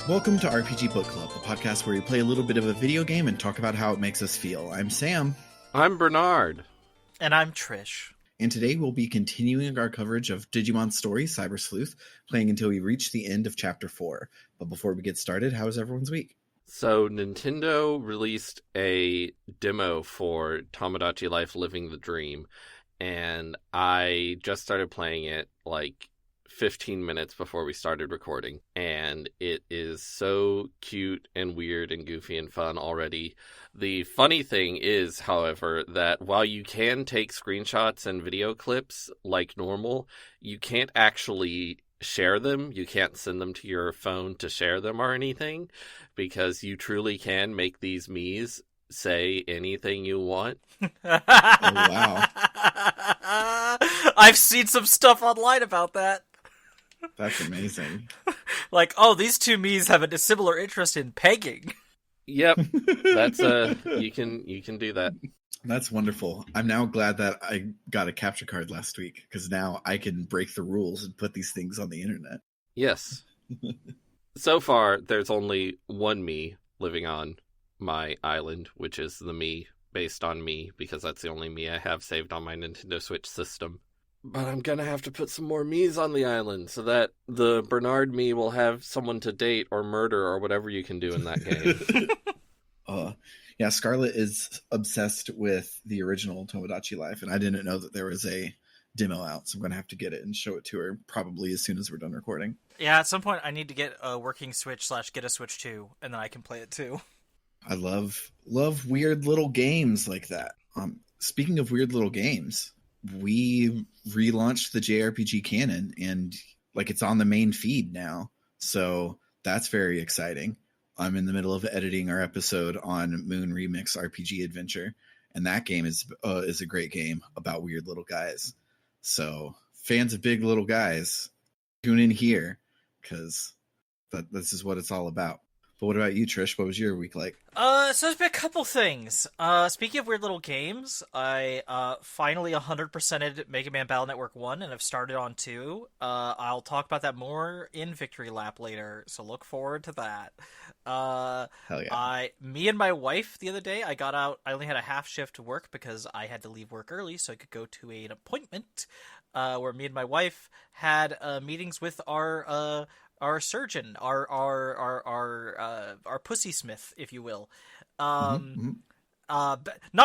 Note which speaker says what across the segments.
Speaker 1: Welcome to RPG Book Club, the podcast where we play a little bit of a video game and talk about how it makes us feel. I'm Sam.
Speaker 2: I'm Bernard.
Speaker 3: And I'm Trish.
Speaker 1: And today we'll be continuing our coverage of Digimon Story Cyber Sleuth, playing until we reach the end of Chapter 4. But before we get started, how was everyone's week?
Speaker 2: So Nintendo released a demo for Tomodachi Life Living the Dream, and I just started playing it like 15 minutes before we started recording, and it is so cute and weird and goofy and fun already. The funny thing is, however, that while you can take screenshots and video clips like normal, you can't actually share them. You can't send them to your phone to share them or anything, because you truly can make these Miis say anything you want.
Speaker 1: Oh, wow.
Speaker 3: I've seen some stuff online about that.
Speaker 1: That's amazing.
Speaker 3: Like, oh, these two Miis have a similar interest in pegging.
Speaker 2: Yep, that's you can do that.
Speaker 1: That's wonderful. I'm now glad that I got a capture card last week, because now I can break the rules and put these things on the internet.
Speaker 2: Yes. So far, there's only one Mii living on my island, which is the Mii based on me, because that's the only Mii I have saved on my Nintendo Switch system. But I'm gonna have to put some more Miis on the island so that the Bernard Mii will have someone to date or murder or whatever you can do in that game.
Speaker 1: Yeah, Scarlett is obsessed with the original Tomodachi Life, and I didn't know that there was a demo out, so I'm going to have to get it and show it to her probably as soon as we're done recording.
Speaker 3: Yeah, at some point I need to get a working Switch / get a Switch 2, and then I can play it too.
Speaker 1: I love weird little games like that. Speaking of weird little games, we relaunched the JRPG canon, and like it's on the main feed now, so that's very exciting. I'm in the middle of editing our episode on Moon Remix RPG Adventure, and that game is a great game about weird little guys. So fans of big little guys, tune in here, because this is what it's all about. But what about you, Trish? What was your week like?
Speaker 3: So there's been a couple things. Speaking of weird little games, I finally 100%ed Mega Man Battle Network 1, and I've started on 2. I'll talk about that more in Victory Lap later, so look forward to that.
Speaker 1: Hell yeah.
Speaker 3: Me and my wife the other day, I got out. I only had a half shift to work because I had to leave work early so I could go to an appointment where me and my wife had meetings with our surgeon, our pussy smith, if you will. Not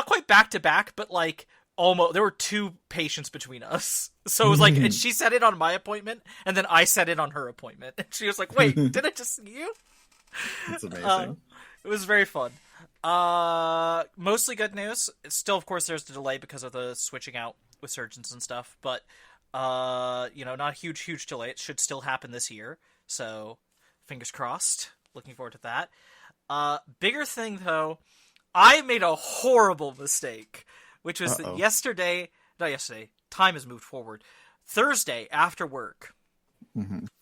Speaker 3: quite back to back, but like almost. There were 2 patients between us, so it was like, and she set it on my appointment, and then I set it on her appointment, and she was like, "Wait, did I just see you?"
Speaker 1: That's amazing.
Speaker 3: It was very fun. Mostly good news. Still, of course, there's the delay because of the switching out with surgeons and stuff, but not a huge delay. It should still happen this year. So, fingers crossed. Looking forward to that. Bigger thing, though, I made a horrible mistake, which was that time has moved forward. Thursday, after work,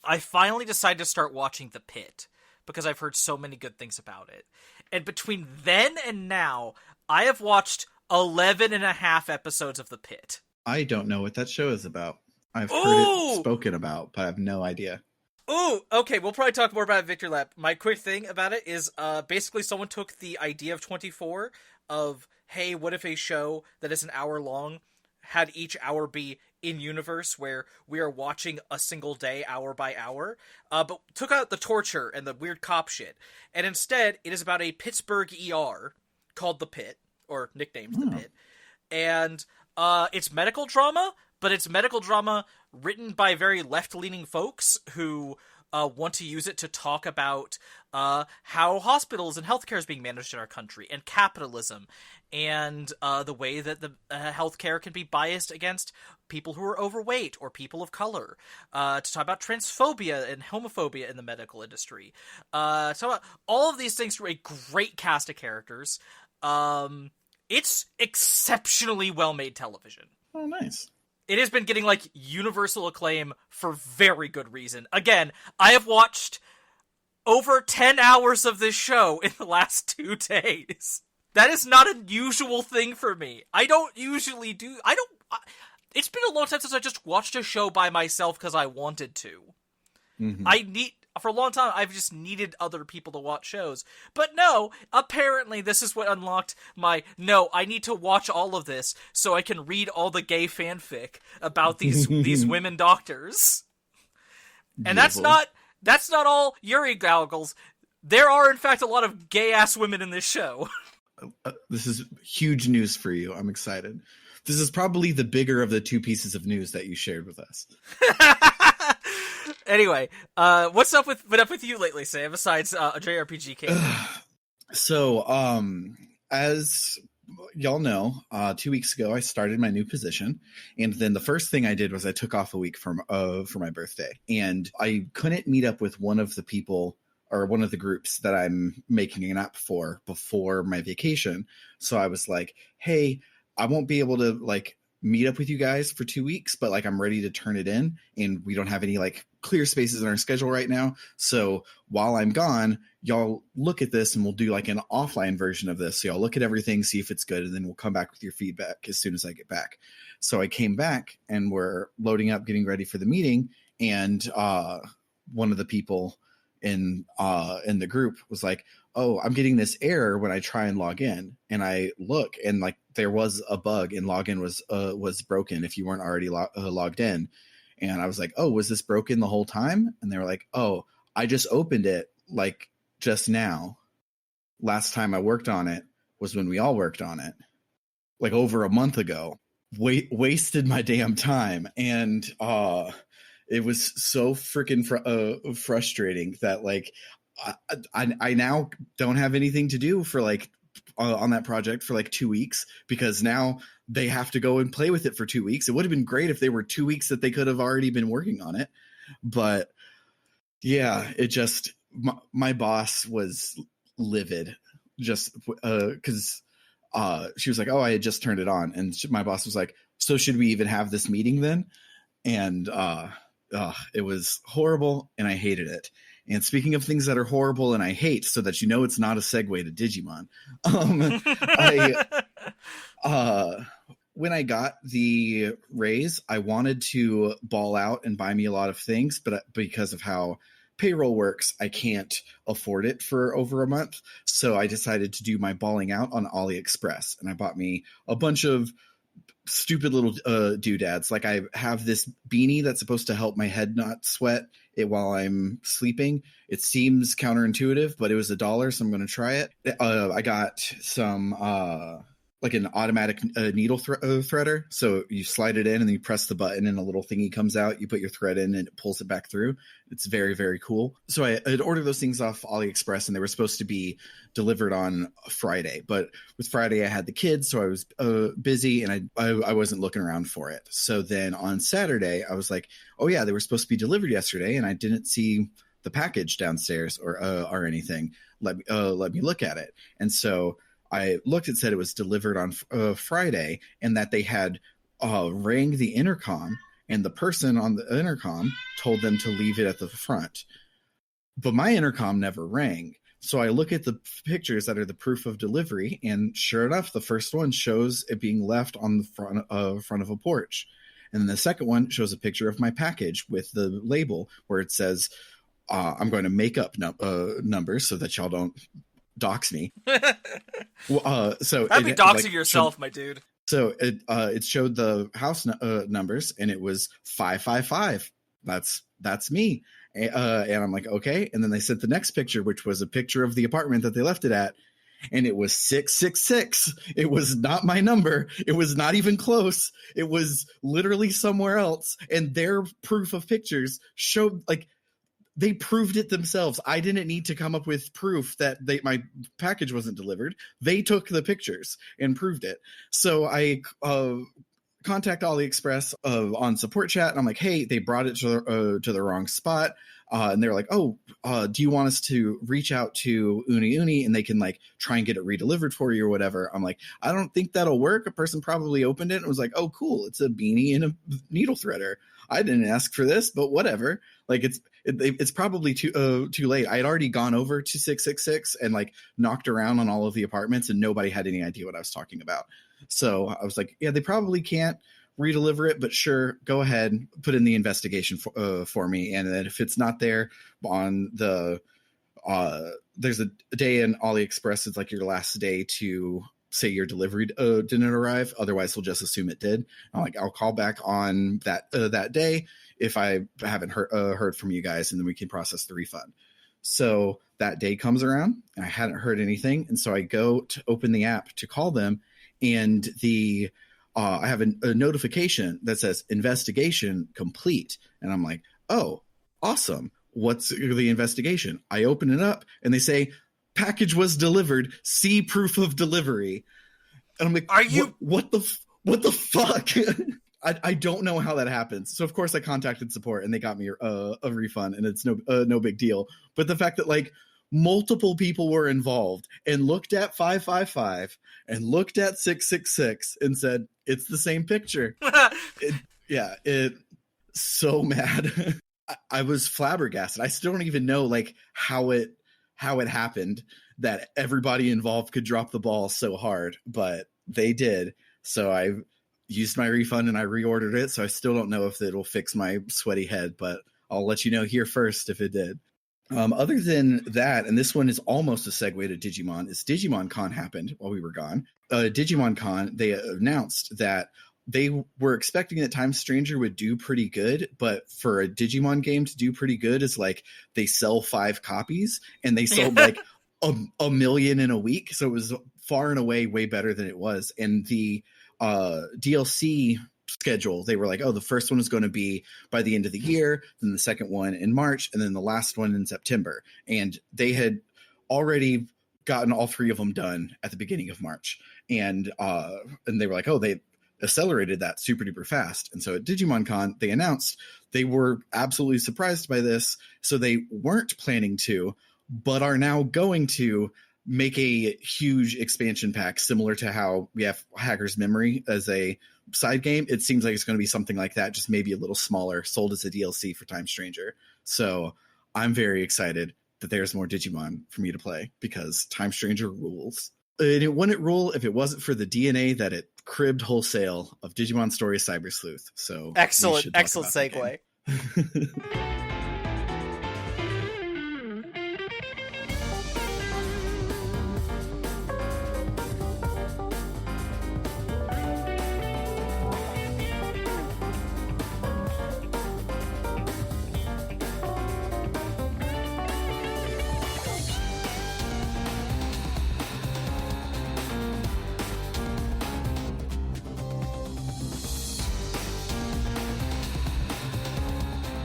Speaker 3: I finally decided to start watching The Pit, because I've heard so many good things about it. And between then and now, I have watched 11 and a half episodes of The Pit.
Speaker 1: I don't know what that show is about. I've heard it spoken about, but I have no idea.
Speaker 3: Ooh, okay, we'll probably talk more about Victory Lap. My quick thing about it is basically someone took the idea of 24 of, hey, what if a show that is an hour long had each hour be in-universe, where we are watching a single day, hour by hour, but took out the torture and the weird cop shit. And instead, it is about a Pittsburgh ER called The Pit, or nicknamed The Pit. And it's medical drama, but it's medical drama written by very left-leaning folks who want to use it to talk about how hospitals and healthcare is being managed in our country, and capitalism, and the way that the healthcare can be biased against people who are overweight or people of color. To talk about transphobia and homophobia in the medical industry. To talk about all of these things through a great cast of characters. It's exceptionally well-made television.
Speaker 1: Oh, nice.
Speaker 3: It has been getting, like, universal acclaim for very good reason. Again, I have watched over 10 hours of this show in the last 2 days. That is not a usual thing for me. I don't usually do... It's been a long time since I just watched a show by myself because I wanted to.
Speaker 1: Mm-hmm.
Speaker 3: for a long time, I've just needed other people to watch shows. But no, apparently this is what unlocked my, no, I need to watch all of this so I can read all the gay fanfic about these women doctors. And
Speaker 1: Beautiful.
Speaker 3: that's not all Yuri goggles. There are, in fact, a lot of gay-ass women in this show.
Speaker 1: This is huge news for you. I'm excited. This is probably the bigger of the two pieces of news that you shared with us.
Speaker 3: Anyway, what's up with you lately, Sam? Besides a JRPG game.
Speaker 1: So, as y'all know, 2 weeks ago I started my new position, and then the first thing I did was I took off a week for my birthday, and I couldn't meet up with one of the people or one of the groups that I'm making an app for before my vacation. So I was like, hey, I won't be able to like meet up with you guys for 2 weeks, but like I'm ready to turn it in, and we don't have any like clear spaces in our schedule right now. So while I'm gone, y'all look at this and we'll do like an offline version of this. So y'all look at everything, see if it's good, and then we'll come back with your feedback as soon as I get back. So I came back and we're loading up, getting ready for the meeting. And one of the people in the group was like, oh, I'm getting this error when I try and log in. And I look, and like there was a bug, and login was broken if you weren't already logged in. And I was like, oh, was this broken the whole time? And they were like, oh, I just opened it like just now. Last time I worked on it was when we all worked on it, like over a month ago. Wasted my damn time. And it was so freaking frustrating that like I now don't have anything to do for like on that project for like 2 weeks, because now they have to go and play with it for 2 weeks. It would have been great if they were 2 weeks that they could have already been working on it. But yeah, it just, my boss was livid just because she was like, oh, I had just turned it on. And my boss was like, so should we even have this meeting then? And it was horrible, and I hated it. And speaking of things that are horrible and I hate, so that you know it's not a segue to Digimon, when I got the raise, I wanted to ball out and buy me a lot of things, but because of how payroll works, I can't afford it for over a month. So I decided to do my balling out on AliExpress, and I bought me a bunch of stupid little doodads. Like I have this beanie that's supposed to help my head not sweat it while I'm sleeping. It seems counterintuitive, but it was $1, so I'm going to try it. I got some like an automatic needle threader. So you slide it in and then you press the button and a little thingy comes out. You put your thread in and it pulls it back through. It's very, very cool. So I had ordered those things off AliExpress, and they were supposed to be delivered on Friday. But with Friday, I had the kids, so I was busy, and I wasn't looking around for it. So then on Saturday, I was like, oh yeah, they were supposed to be delivered yesterday, and I didn't see the package downstairs or anything. Let me look at it. And so I looked and said it was delivered on Friday, and that they had rang the intercom, and the person on the intercom told them to leave it at the front. But my intercom never rang. So I look at the pictures that are the proof of delivery, and sure enough, the first one shows it being left on the front of a porch. And then the second one shows a picture of my package with the label where it says, I'm going to make up numbers so that y'all don't dox me. So
Speaker 3: that'd be doxing yourself, my dude.
Speaker 1: So it showed the house numbers, and it was 555. That's me. And I'm like, okay. And then they sent the next picture, which was a picture of the apartment that they left it at, and it was 666. It was not my number. It was not even close. It was literally somewhere else. And their proof of pictures showed, like, they proved it themselves. I didn't need to come up with proof that my package wasn't delivered. They took the pictures and proved it. So I contact AliExpress on support chat, and I'm like, hey, they brought it to the wrong spot. And they're like, oh, do you want us to reach out to Uni, and they can like try and get it redelivered for you or whatever? I'm like, I don't think that'll work. A person probably opened it and was like, oh, cool, it's a beanie and a needle threader. I didn't ask for this, but whatever. Like it's probably too late. I had already gone over to 666 and like knocked around on all of the apartments, and nobody had any idea what I was talking about. So I was like, yeah, they probably can't redeliver it, but sure, go ahead, put in the investigation for me. And then if it's not there on the, there's a day in AliExpress, it's like your last day to say your delivery didn't arrive. Otherwise, we'll just assume it did. I'll call back on that day if I haven't heard from you guys, and then we can process the refund. So that day comes around, and I hadn't heard anything, and so I go to open the app to call them, and I have a notification that says investigation complete, and I'm like, oh, awesome. What's the investigation? I open it up, and they say, package was delivered. See proof of delivery. And I'm like,
Speaker 3: are you?
Speaker 1: What the fuck? I don't know how that happens. So of course I contacted support, and they got me a refund, and it's no big deal. But the fact that like multiple people were involved and looked at 555 and looked at 666 and said it's the same picture. It so mad. I was flabbergasted. I still don't even know like how it happened that everybody involved could drop the ball so hard, but they did. So I used my refund and I reordered it. So I still don't know if it'll fix my sweaty head, but I'll let you know here first if it did. Other than that, and this one is almost a segue to Digimon, is Digimon Con happened while we were gone. Digimon Con, they announced that they were expecting that Time Stranger would do pretty good, but for a Digimon game to do pretty good is like they sell 5 copies, and they sold like a million in a week. So it was far and away way better than it was. And the DLC schedule, they were like, oh, the first one is going to be by the end of the year, then the second one in March, and then the last one in September. And they had already gotten all 3 of them done at the beginning of March. And they were like, oh, they accelerated that super duper fast. And so at Digimon Con, they announced they were absolutely surprised by this. So they weren't planning to, but are now going to make a huge expansion pack similar to how we have Hacker's Memory as a side game. It seems like it's going to be something like that, just maybe a little smaller, sold as a DLC for Time Stranger. So I'm very excited that there's more Digimon for me to play because Time Stranger rules. And it wouldn't rule if it wasn't for the DNA that it cribbed wholesale of Digimon Story Cyber Sleuth. So
Speaker 3: excellent segue.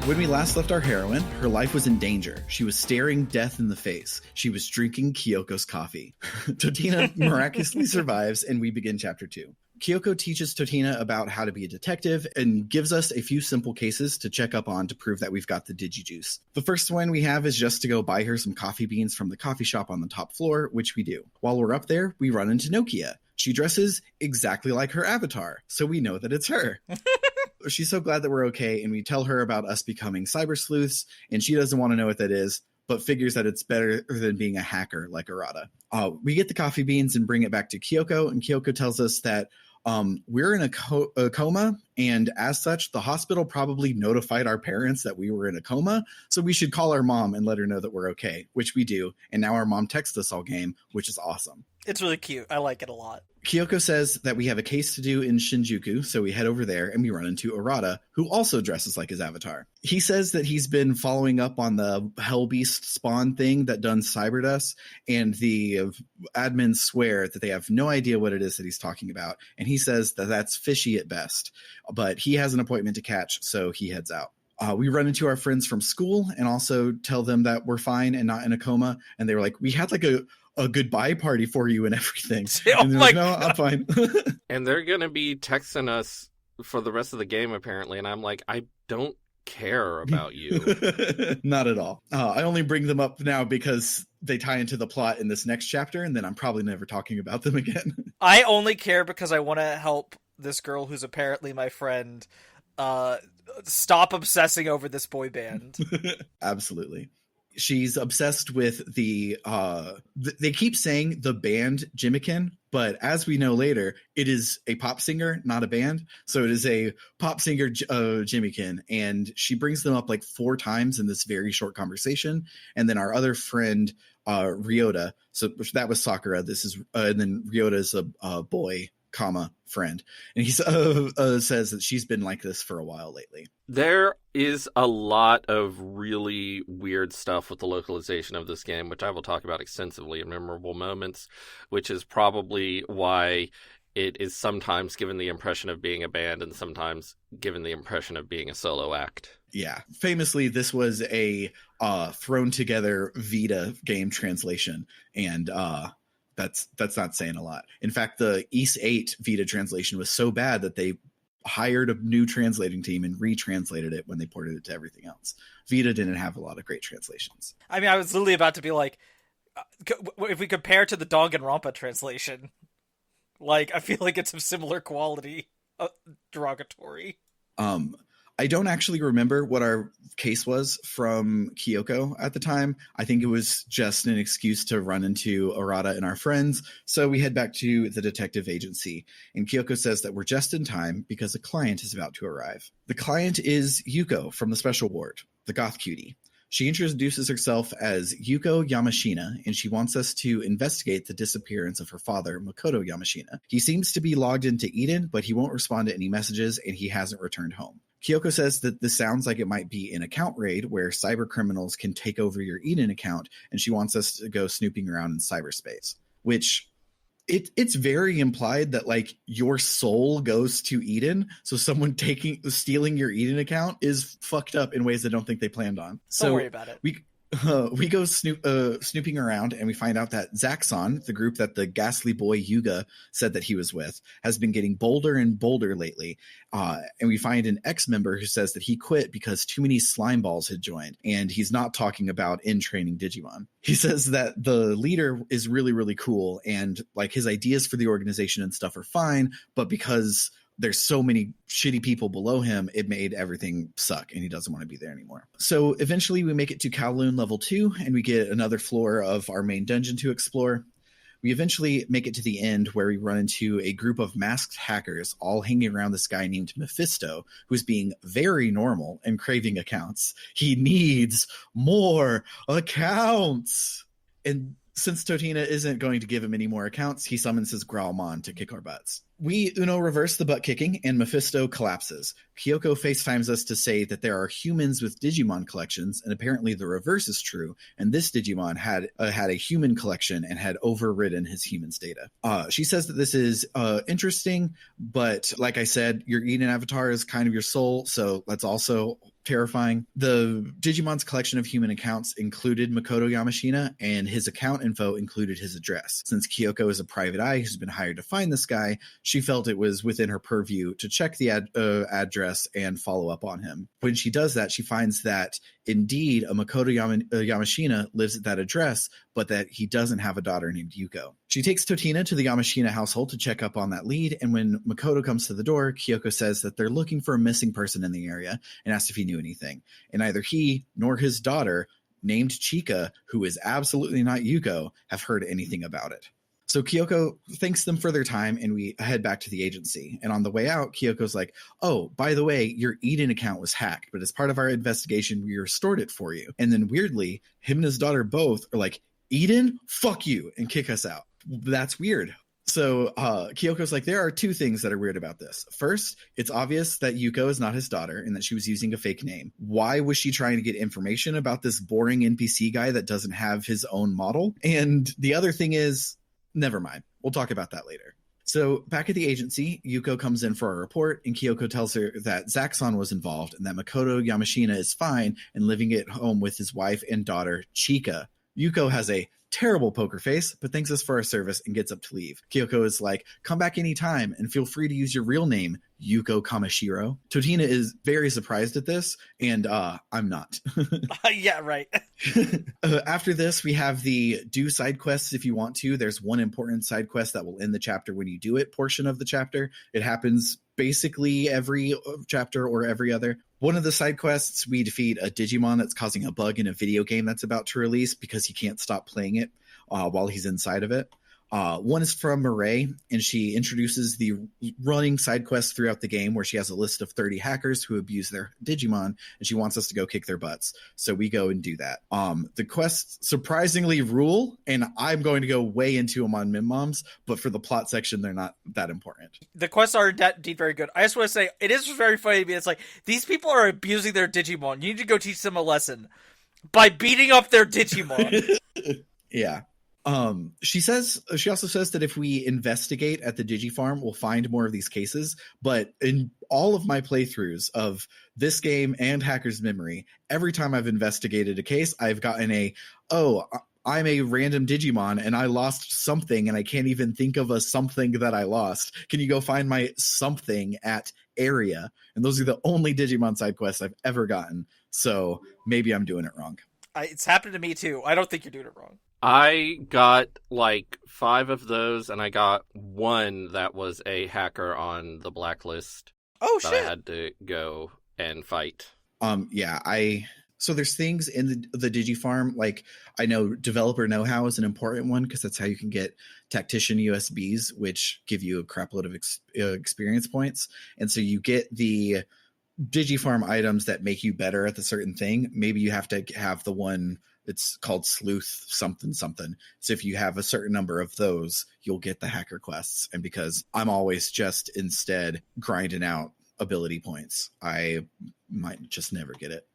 Speaker 1: When we last left our heroine, her life was in danger. She was staring death in the face. She was drinking Kyoko's coffee. Totina miraculously survives, and we begin chapter 2. Kyoko teaches Totina about how to be a detective and gives us a few simple cases to check up on to prove that we've got the Digijuice. The first one we have is just to go buy her some coffee beans from the coffee shop on the top floor, which we do. While we're up there, we run into Nokia. She dresses exactly like her avatar, so we know that it's her. She's so glad that we're okay, and we tell her about us becoming cyber sleuths, and she doesn't want to know what that is, but figures that it's better than being a hacker like Arata. We get the coffee beans and bring it back to Kyoko, and Kyoko tells us that we're in a coma, and as such, the hospital probably notified our parents that we were in a coma, so we should call our mom and let her know that we're okay, which we do, and now our mom texts us all game, which is awesome.
Speaker 3: It's really cute. I like it a lot.
Speaker 1: Kyoko says that we have a case to do in Shinjuku, so we head over there and we run into Arata, who also dresses like his avatar. He says that he's been following up on the Hellbeast spawn thing that done cybered us, and the admins swear that they have no idea what it is that he's talking about, and he says that that's fishy at best, but he has an appointment to catch, so he heads out. We run into our friends from school and also tell them that we're fine and not in a coma, and they were like, we had like a goodbye party for you and everything. And like, no, I'm fine.
Speaker 2: And they're going to be texting us for the rest of the game, apparently. And I'm like, I don't care about you.
Speaker 1: Not at all. I only bring them up now because they tie into the plot in this next chapter, and then I'm probably never talking about them again.
Speaker 3: I only care because I want to help this girl who's apparently my friend stop obsessing over this boy band.
Speaker 1: Absolutely. she's obsessed with they keep saying the band Jimikin, but as we know later, it is a pop singer, not a band. So it is a pop singer, Jimikin, and she brings them up like 4 times in this very short conversation. And then our other friend, Ryota, so that was Sakura. This is and then Ryota is a boy, friend, and he says that she's been like this for a while lately.
Speaker 2: There is a lot of really weird stuff with the localization of this game, which I will talk about extensively in Memorable Moments, which is probably why it is sometimes given the impression of being a band and sometimes given the impression of being a solo act.
Speaker 1: Yeah. Famously, this was a thrown together Vita game translation, and that's not saying a lot. In fact, the East 8 Vita translation was so bad that they hired a new translating team and retranslated it when they ported it to everything else. Vita didn't have a lot of great translations.
Speaker 3: I mean, I was literally about to be like, if we compare to the Danganronpa translation, like, I feel like it's of similar quality, derogatory.
Speaker 1: I don't actually remember what our case was from Kyoko at the time. I think it was just an excuse to run into Arata and our friends. So we head back to the detective agency, and Kyoko says that we're just in time because a client is about to arrive. The client is Yuko from the special ward, the goth cutie. She introduces herself as Yuko Yamashina, and she wants us to investigate the disappearance of her father, Makoto Yamashina. He seems to be logged into Eden, but he won't respond to any messages, and he hasn't returned home. Kyoko says that this sounds like it might be an account raid where cyber criminals can take over your Eden account, and she wants us to go snooping around in cyberspace, which it's very implied that like your soul goes to Eden. So someone stealing your Eden account is fucked up in ways I don't think they planned on.
Speaker 3: Don't worry about it.
Speaker 1: We go snooping around, and we find out that Zaxxon, the group that the ghastly boy Yuga said that he was with, has been getting bolder and bolder lately. And we find an ex-member who says that he quit because too many slime balls had joined, and he's not talking about in-training Digimon. He says that the leader is really, really cool, and like his ideas for the organization and stuff are fine, but because there's so many shitty people below him, it made everything suck, and he doesn't want to be there anymore. So eventually we make it to Kowloon level 2, and we get another floor of our main dungeon to explore. We eventually make it to the end where we run into a group of masked hackers all hanging around this guy named Mephisto, who's being very normal and craving accounts. He needs more accounts. And since Totina isn't going to give him any more accounts, he summons his Growlmon to kick our butts. We Uno reverse the butt kicking, and Mephisto collapses. Kyoko FaceTimes us to say that there are humans with Digimon collections, and apparently the reverse is true, and this Digimon had a human collection and had overridden his human's data. She says that this is interesting, but like I said, your Eden avatar is kind of your soul, so that's also terrifying. The Digimon's collection of human accounts included Makoto Yamashina, and his account info included his address. Since Kyoko is a private eye who's been hired to find this guy, she felt it was within her purview to check the address and follow up on him. When she does that, she finds that indeed a Makoto Yamashina lives at that address, but that he doesn't have a daughter named Yuko. She takes Totina to the Yamashina household to check up on that lead, and when Makoto comes to the door, Kyoko says that they're looking for a missing person in the area and asks if he knew anything. And neither he nor his daughter, named Chika, who is absolutely not Yuko, have heard anything about it. So Kyoko thanks them for their time, and we head back to the agency. And on the way out, Kyoko's like, oh, by the way, your Eden account was hacked, but as part of our investigation, we restored it for you. And then weirdly, him and his daughter both are like, Eden? Fuck you, and kick us out. That's weird. So Kyoko's like, there are 2 things that are weird about this. First, it's obvious that Yuko is not his daughter and that she was using a fake name. Why was she trying to get information about this boring NPC guy that doesn't have his own model? And the other thing is, never mind. We'll talk about that later. So back at the agency, Yuko comes in for a report, and Kyoko tells her that Zaxxon was involved and that Makoto Yamashina is fine and living at home with his wife and daughter, Chika. Yuko has a terrible poker face, but thanks us for our service and gets up to leave. Kyoko is like, come back anytime and feel free to use your real name, Yuko Kamashiro. Totina is very surprised at this, and I'm not.
Speaker 3: Yeah, right.
Speaker 1: After this, we have the do side quests if you want to. There's one important side quest that will end the chapter when you do it portion of the chapter. It happens basically every chapter or every other. One of the side quests, we defeat a Digimon that's causing a bug in a video game that's about to release because he can't stop playing it while he's inside of it. One is from Mireille, and she introduces the running side quests throughout the game where she has a list of 30 hackers who abuse their Digimon, and she wants us to go kick their butts. So we go and do that. The quests surprisingly rule, and I'm going to go way into them on Min-Moms, but for the plot section, they're not that important.
Speaker 3: The quests are indeed very good. I just want to say, it is very funny to me. It's like, these people are abusing their Digimon. You need to go teach them a lesson by beating up their Digimon.
Speaker 1: Yeah. She also says that if we investigate at the Digifarm, we'll find more of these cases. But in all of my playthroughs of this game and Hacker's Memory, every time I've investigated a case, I've gotten I'm a random Digimon and I lost something and I can't even think of a something that I lost. Can you go find my something at area? And those are the only Digimon side quests I've ever gotten. So maybe I'm doing it wrong.
Speaker 3: It's happened to me too. I don't think you're doing it wrong.
Speaker 2: I got like 5 of those, and I got one that was a hacker on the blacklist.
Speaker 3: Oh,
Speaker 2: that
Speaker 3: shit.
Speaker 2: I had to go and fight.
Speaker 1: So there's things in the Digifarm, like I know developer know-how is an important one because that's how you can get tactician USBs, which give you a crap load of experience points. And so you get the Digifarm items that make you better at the certain thing. Maybe you have to have the one it's called Sleuth something. So if you have a certain number of those, you'll get the hacker quests. And because I'm always just instead grinding out ability points, I might just never get it.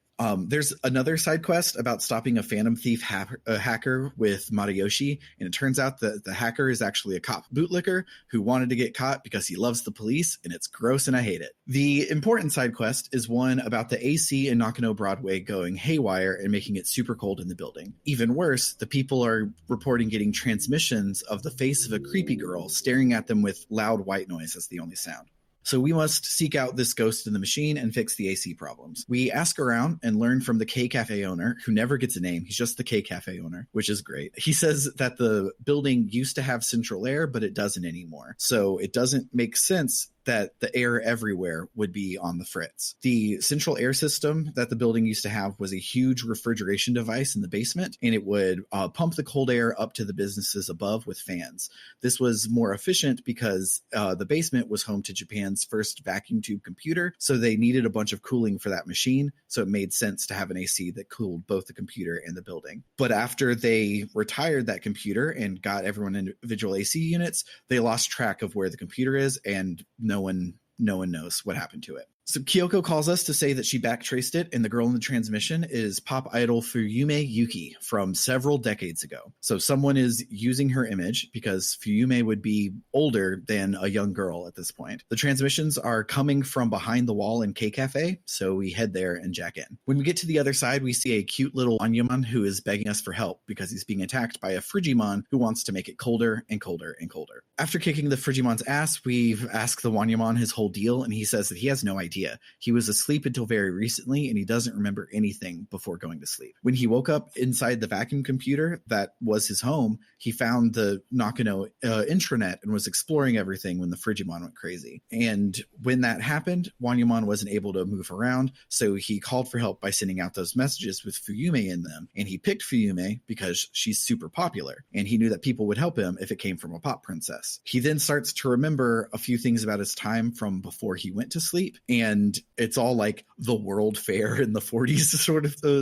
Speaker 1: There's another side quest about stopping a Phantom Thief hacker with Matayoshi, and it turns out that the hacker is actually a cop bootlicker who wanted to get caught because he loves the police, and it's gross and I hate it. The important side quest is one about the AC in Nakano Broadway going haywire and making it super cold in the building. Even worse, the people are reporting getting transmissions of the face of a creepy girl staring at them with loud white noise as the only sound. So we must seek out this ghost in the machine and fix the AC problems. We ask around and learn from the K Cafe owner, who never gets a name. He's just the K Cafe owner, which is great. He says that the building used to have central air, but it doesn't anymore. So it doesn't make sense that the air everywhere would be on the fritz. The central air system that the building used to have was a huge refrigeration device in the basement, and it would pump the cold air up to the businesses above with fans. This was more efficient because the basement was home to Japan's first vacuum tube computer, so they needed a bunch of cooling for that machine, so it made sense to have an AC that cooled both the computer and the building. But after they retired that computer and got everyone individual AC units, they lost track of where the computer is, and no one knows what happened to it. So Kyoko calls us to say that she backtraced it, and the girl in the transmission is pop idol Fuyume Yuki from several decades ago. So someone is using her image because Fuyume would be older than a young girl at this point. The transmissions are coming from behind the wall in K Cafe, so we head there and jack in. When we get to the other side, we see a cute little Wanyamon who is begging us for help because he's being attacked by a Frigimon who wants to make it colder and colder and colder. After kicking the Frigimon's ass, we've asked the Wanyamon his whole deal, and he says that he has no idea. He was asleep until very recently, and he doesn't remember anything before going to sleep. When he woke up inside the vacuum computer that was his home, he found the Nakano intranet and was exploring everything when the Frigimon went crazy. And when that happened, Wanyamon wasn't able to move around, so he called for help by sending out those messages with Fuyume in them. And he picked Fuyume because she's super popular, and he knew that people would help him if it came from a pop princess. He then starts to remember a few things about his time from before he went to sleep, and it's all like the World Fair in the 40s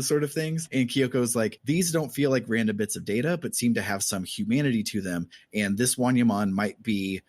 Speaker 1: sort of things. And Kyoko's like, these don't feel like random bits of data, but seem to have some humanity to them. And this Wanyamon might be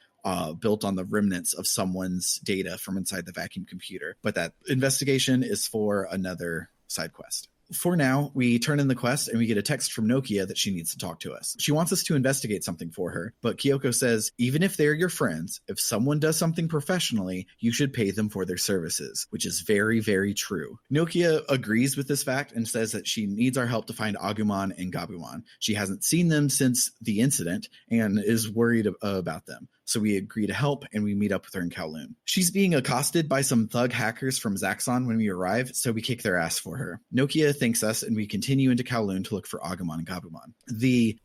Speaker 1: built on the remnants of someone's data from inside the vacuum computer. But that investigation is for another side quest. For now, we turn in the quest and we get a text from Nokia that she needs to talk to us. She wants us to investigate something for her, but Kyoko says, even if they're your friends, if someone does something professionally, you should pay them for their services, which is very, very true. Nokia agrees with this fact and says that she needs our help to find Agumon and Gabumon. She hasn't seen them since the incident and is worried about them. so we agree to help and we meet up with her in Kowloon. She's being accosted by some thug hackers from Zaxxon when we arrive, so we kick their ass for her. Nokia thanks us and we continue into Kowloon to look for Agumon and Gabumon.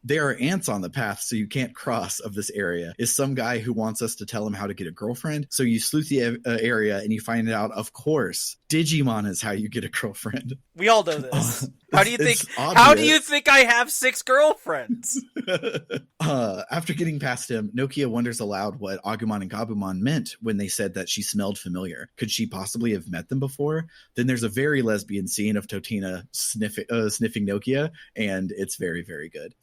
Speaker 1: There are ants on the path, so you can't cross of this area is some guy who wants us to tell him how to get a girlfriend. So you sleuth the area and you find out, of course, Digimon is how you get a girlfriend.
Speaker 3: We all know this. How do you think?
Speaker 1: Obvious.
Speaker 3: How do you think I have 6 girlfriends?
Speaker 1: After getting past him, Nokia wonders aloud what Agumon and Gabumon meant when they said that she smelled familiar. Could she possibly have met them before? Then there's a very lesbian scene of Totina sniffing Nokia, and it's very, very good.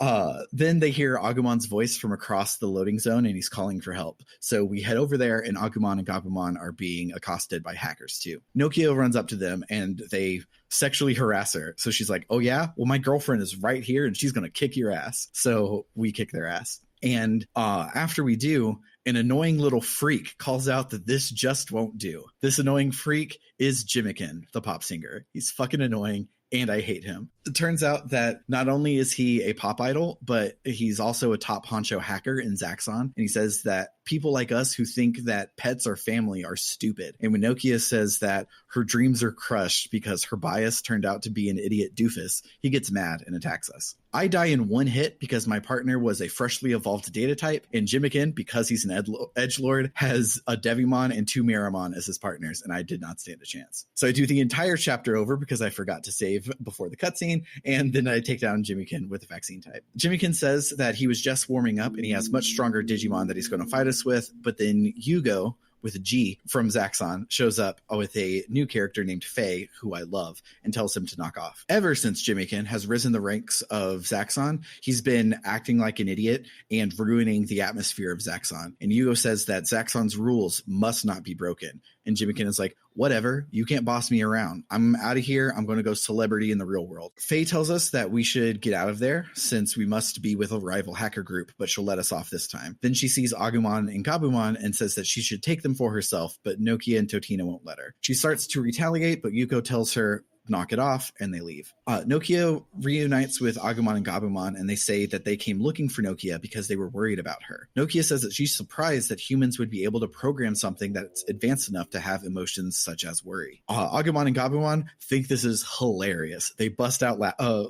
Speaker 1: Then they hear Agumon's voice from across the loading zone, and he's calling for help. So we head over there, and Agumon and Gabumon are being accosted by hackers too. Nokia runs up to them, and they sexually harass her. So she's like, oh yeah, well, my girlfriend is right here and she's gonna kick your ass. So we kick their ass. And after we do, an annoying little freak calls out that this just won't do. This annoying freak is Jimikin, the pop singer. He's fucking annoying and I hate him. It turns out that not only is he a pop idol, but he's also a top honcho hacker in Zaxxon. And he says that people like us who think that pets are family are stupid. And when Nokia says that her dreams are crushed because her bias turned out to be an idiot doofus, he gets mad and attacks us. I die in one hit because my partner was a freshly evolved data type, and Jimikin, because he's an edgelord, has a Devimon and 2 Miramon as his partners, and I did not stand a chance. So I do the entire chapter over because I forgot to save before the cutscene, and then I take down Jimikin with the vaccine type. Jimikin says that he was just warming up and he has much stronger Digimon that he's going to fight us with, but then Yugo, with a G, from Zaxxon, shows up with a new character named Faye, who I love, and tells him to knock off. Ever since Jimikin has risen the ranks of Zaxxon, he's been acting like an idiot and ruining the atmosphere of Zaxxon. And Yugo says that Zaxxon's rules must not be broken. And Jimikin is like, whatever, you can't boss me around. I'm out of here. I'm going to go celebrity in the real world. Faye tells us that we should get out of there since we must be with a rival hacker group, but she'll let us off this time. Then she sees Agumon and Gabumon and says that she should take them for herself, but Nokia and Totina won't let her. She starts to retaliate, but Yuko tells her, knock it off, and they leave. Nokia reunites with Agumon and Gabumon, and they say that they came looking for Nokia because they were worried about her. Nokia says that she's surprised that humans would be able to program something that's advanced enough to have emotions such as worry. Agumon and Gabumon think this is hilarious. They bust out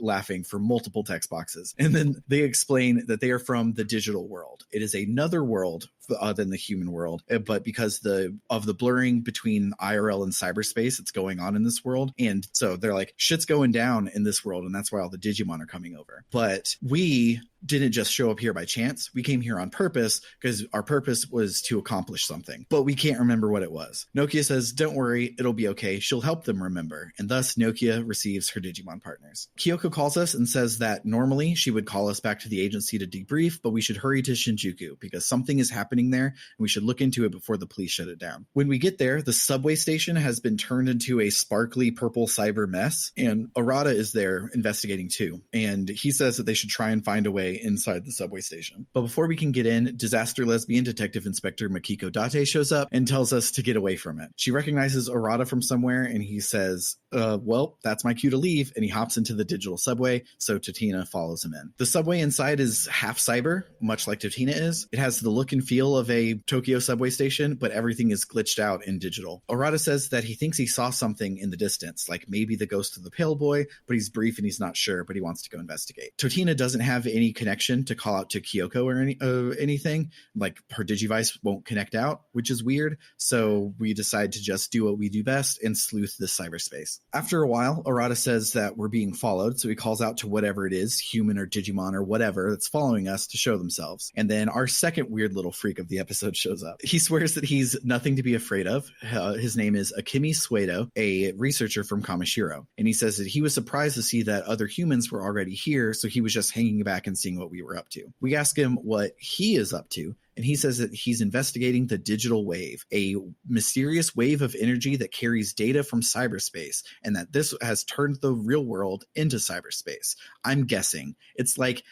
Speaker 1: laughing for multiple text boxes, and then they explain that they are from the digital world. It is another world than the human world, but because of the blurring between IRL and cyberspace that's going on in this world, and so they're like, shit's going down in this world, and that's why all the Digimon are coming over. But we didn't just show up here by chance. We came here on purpose because our purpose was to accomplish something, but we can't remember what it was. Nokia says, don't worry, it'll be okay. She'll help them remember. And thus Nokia receives her Digimon partners. Kyoko calls us and says that normally she would call us back to the agency to debrief, but we should hurry to Shinjuku because something is happening there and we should look into it before the police shut it down. When we get there, the subway station has been turned into a sparkly purple cyber mess, and Arata is there investigating too. And he says that they should try and find a way inside the subway station. But before we can get in, disaster lesbian Detective Inspector Makiko Date shows up and tells us to get away from it. She recognizes Arata from somewhere and he says, well, that's my cue to leave, and he hops into the digital subway, so Totina follows him in. The subway inside is half cyber, much like Totina is. It has the look and feel of a Tokyo subway station, but everything is glitched out in digital. Arata says that he thinks he saw something in the distance, like maybe the ghost of the pale boy, but he's brief and he's not sure, but he wants to go investigate. Totina doesn't have any connection to call out to Kyoko or anything, like her Digivice won't connect out, which is weird, so we decide to just do what we do best and sleuth this cyberspace. After a while, Arata says that we're being followed, so he calls out to whatever it is, human or Digimon or whatever, that's following us to show themselves. And then our second weird little freak of the episode shows up. He swears that he's nothing to be afraid of. His name is Akemi Suedo, a researcher from Kamishiro. And he says that he was surprised to see that other humans were already here, so he was just hanging back and seeing what we were up to. We ask him what he is up to, and he says that he's investigating the digital wave, a mysterious wave of energy that carries data from cyberspace, and that this has turned the real world into cyberspace. I'm guessing it's like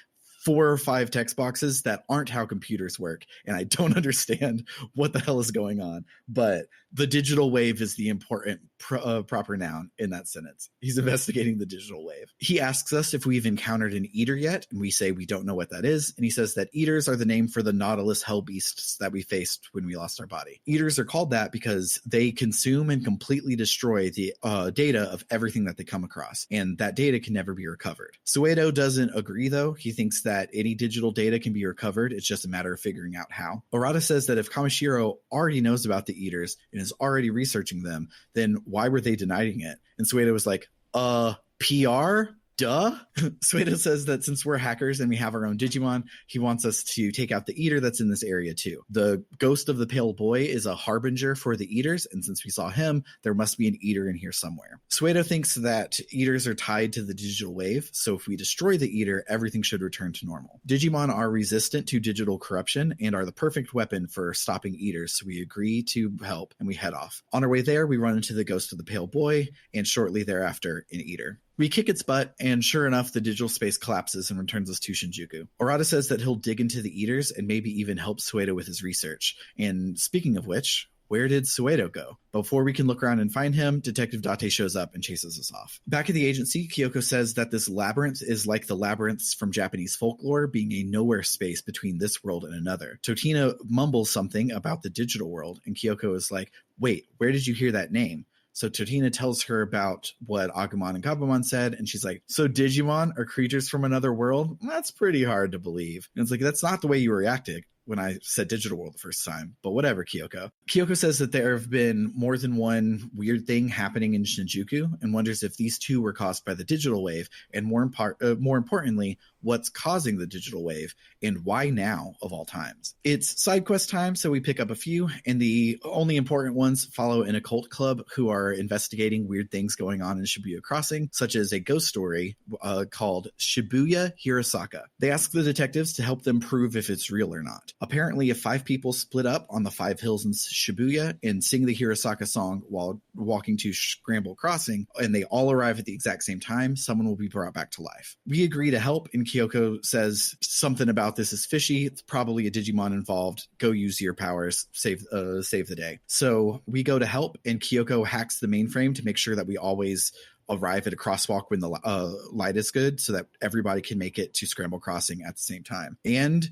Speaker 1: 4 or 5 text boxes that aren't how computers work, and I don't understand what the hell is going on, but The digital wave is the important proper noun in that sentence. He's investigating the digital wave. He asks us if we've encountered an eater yet, and we say we don't know what that is. And he says that eaters are the name for the Nautilus hell beasts that we faced when we lost our body. Eaters are called that because they consume and completely destroy the data of everything that they come across, and that data can never be recovered. Suedo doesn't agree, though. He thinks that any digital data can be recovered. It's just a matter of figuring out how. Arata says that if Kamishiro already knows about the eaters and is already researching them, then why were they denying it? And Suedo was like, PR? Duh. Suedo says that since we're hackers and we have our own Digimon, he wants us to take out the eater that's in this area too. The ghost of the pale boy is a harbinger for the eaters, and since we saw him, there must be an eater in here somewhere. Suedo thinks that eaters are tied to the digital wave, so if we destroy the eater, everything should return to normal. Digimon are resistant to digital corruption and are the perfect weapon for stopping eaters, so we agree to help and we head off. On our way there, we run into the ghost of the pale boy, and shortly thereafter, an eater. We kick its butt, and sure enough, the digital space collapses and returns us to Shinjuku. Arata says that he'll dig into the eaters and maybe even help Suedo with his research. And speaking of which, where did Suedo go? Before we can look around and find him, Detective Date shows up and chases us off. Back at the agency, Kyoko says that this labyrinth is like the labyrinths from Japanese folklore, being a nowhere space between this world and another. Totina mumbles something about the digital world, and Kyoko is like, wait, where did you hear that name? So Totina tells her about what Agumon and Gabumon said, and she's like, so Digimon are creatures from another world? That's pretty hard to believe. And it's like, that's not the way you reacted when I said digital world the first time, but whatever, Kyoko. Kyoko says that there have been more than one weird thing happening in Shinjuku and wonders if these two were caused by the digital wave, and more importantly, what's causing the digital wave and why now of all times. It's side quest time, so we pick up a few, and the only important ones follow an occult club who are investigating weird things going on in Shibuya Crossing, such as a ghost story called Shibuya Hirosaka. They ask the detectives to help them prove if it's real or not. Apparently, if 5 people split up on the 5 hills in Shibuya and sing the Hirosaka song while walking to Scramble Crossing, and they all arrive at the exact same time, someone will be brought back to life. We agree to help, and Kyoko says something about this is fishy. It's probably a Digimon involved. Go use your powers. Save the day. So we go to help, and Kyoko hacks the mainframe to make sure that we always arrive at a crosswalk when the light is good so that everybody can make it to Scramble Crossing at the same time. And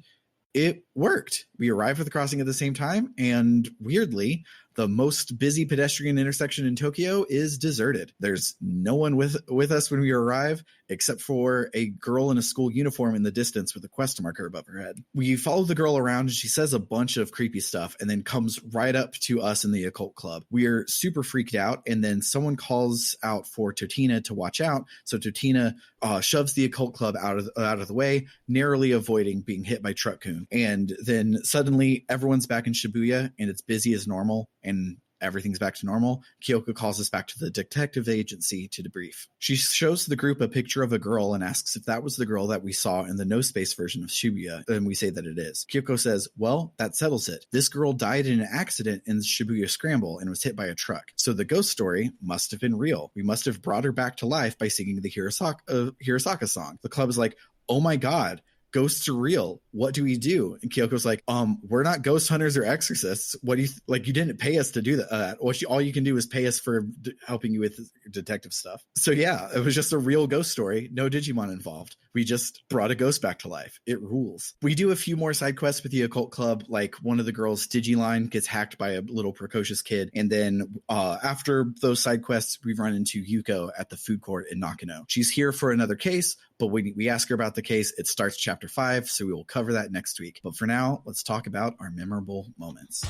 Speaker 1: it worked. We arrived at the crossing at the same time, and weirdly, the most busy pedestrian intersection in Tokyo is deserted. There's no one with us when we arrive, except for a girl in a school uniform in the distance with a question marker above her head. We follow the girl around, and she says a bunch of creepy stuff and then comes right up to us in the occult club. We're super freaked out, and then someone calls out for Totina to watch out, so Totina shoves the occult club out of the way, narrowly avoiding being hit by Truck-kun. And then suddenly everyone's back in Shibuya, and it's busy as normal, and everything's back to normal. Kyoko calls us back to the detective agency to debrief. She shows the group a picture of a girl and asks if that was the girl that we saw in the no space version of Shibuya, and we say that it is. Kyoko says, well, that settles it. This girl died in an accident in the Shibuya Scramble and was hit by a truck. So the ghost story must have been real. We must have brought her back to life by singing the Hirosaka song. The club is like, oh my god, ghosts are real. What do we do? And Kyoko's like, we're not ghost hunters or exorcists. What do you you didn't pay us to do that. All you can do is pay us for helping you with detective stuff. So yeah, it was just a real ghost story. No Digimon involved. We just brought a ghost back to life. It rules. We do a few more side quests with the occult club, like one of the girls' Digiline gets hacked by a little precocious kid. And then after those side quests, we run into Yuko at the food court in Nakano. She's here for another case, but when we ask her about the case, it starts chapter 5, so we will cover that next week. But for now, let's talk about our memorable moments.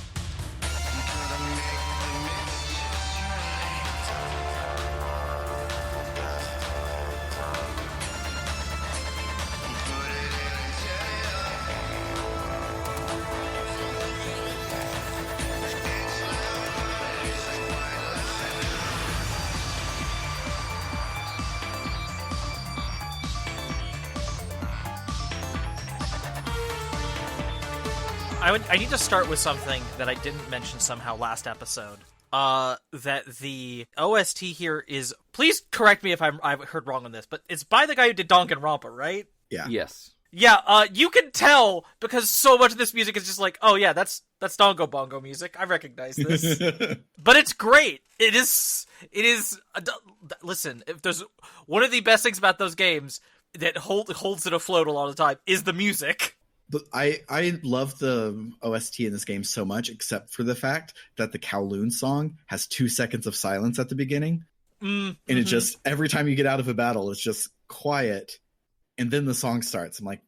Speaker 3: I need to start with something that I didn't mention somehow last episode. That the OST here is... Please correct me if I've heard wrong on this, but it's by the guy who did Danganronpa, right?
Speaker 1: Yeah.
Speaker 2: Yes.
Speaker 3: Yeah, you can tell because so much of this music is just like, oh yeah, that's Dongo Bongo music. I recognize this. But it's great. It is listen, if there's one of the best things about those games that holds it afloat a lot of the time is the music.
Speaker 1: But I love the OST in this game so much, except for the fact that the Kowloon song has 2 seconds of silence at the beginning. And it just, every time you get out of a battle, it's just quiet. And then the song starts. I'm like,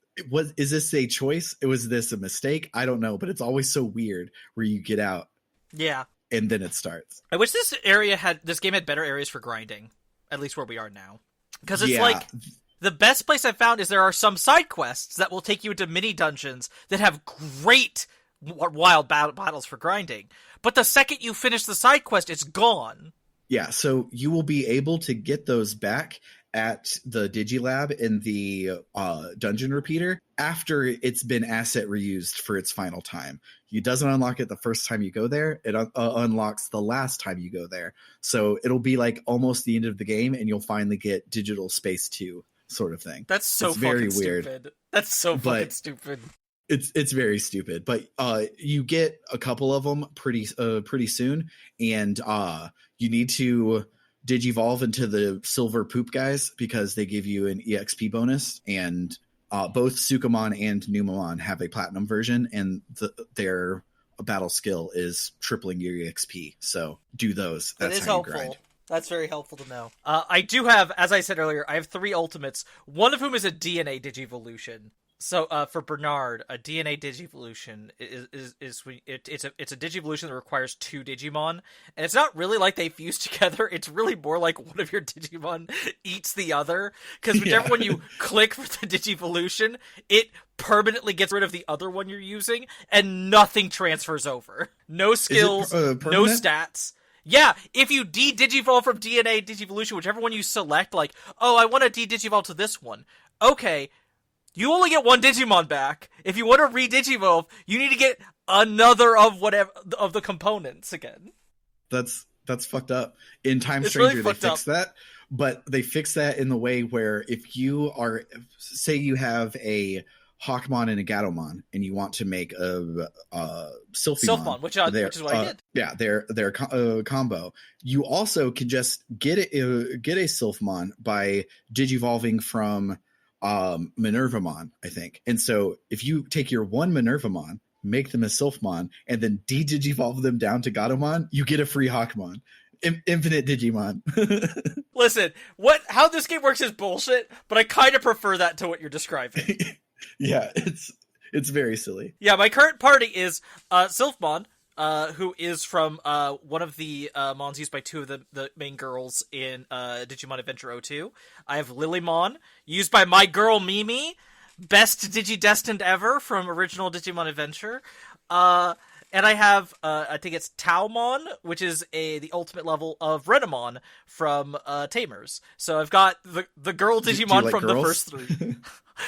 Speaker 1: is this a choice? Was this a mistake? I don't know, but it's always so weird where you get out.
Speaker 3: Yeah.
Speaker 1: And then it starts.
Speaker 3: I wish this game had better areas for grinding, at least where we are now. Because it's like, the best place I've found is there are some side quests that will take you into mini dungeons that have great wild battles for grinding. But the second you finish the side quest, it's gone.
Speaker 1: Yeah, so you will be able to get those back at the Digilab in the dungeon repeater after it's been asset reused for its final time. It doesn't unlock it the first time you go there. It unlocks the last time you go there. So it'll be like almost the end of the game, and you'll finally get Digital Space 2 sort of thing.
Speaker 3: That's so
Speaker 1: it's
Speaker 3: fucking
Speaker 1: very
Speaker 3: stupid.
Speaker 1: Weird.
Speaker 3: That's so fucking stupid.
Speaker 1: It's very stupid, but you get a couple of them pretty soon, and you need to digivolve into the silver poop guys because they give you an EXP bonus, and both Sukamon and Numamon have a platinum version, and their battle skill is tripling your EXP. So do those. That's how
Speaker 3: helpful.
Speaker 1: You grind.
Speaker 3: That's very helpful to know. I do have, as I said earlier, I have 3 ultimates, one of whom is a DNA Digivolution. So for Bernard, a DNA Digivolution it's a Digivolution that requires 2 Digimon, and it's not really like they fuse together. It's really more like one of your Digimon eats the other, because whichever one you click for the Digivolution, it permanently gets rid of the other one you're using, and nothing transfers over. No skills, no stats. Yeah, if you de-digivolve from DNA Digivolution, whichever one you select, like, oh, I want to de-digivolve to this one. Okay, you only get 1 Digimon back. If you want to re-digivolve, you need to get another of whatever of the components again.
Speaker 1: That's fucked up. In Time Stranger, they fixed that, but they fixed that in the way where if you are, say you have a Hawkmon and a Gatomon, and you want to make a Sylphimon, which is what I did. Yeah, their combo. You also can just get a Sylphimon by digivolving from Minervamon, I think. And so if you take your one Minervamon, make them a Sylphimon, and then de-digivolve them down to Gatomon, you get a free Hawkmon. Infinite Digimon.
Speaker 3: Listen, how this game works is bullshit, but I kind of prefer that to what you're describing.
Speaker 1: Yeah, it's very silly.
Speaker 3: Yeah, my current party is Sylphmon, who is from one of the mons used by 2 of the main girls in Digimon Adventure 02. I have Lilymon, used by my girl Mimi, best Digidestined ever from original Digimon Adventure. And I have, I think it's Taomon, which is the ultimate level of Renamon from Tamers. So I've got the girl Digimon from girls? The first 3.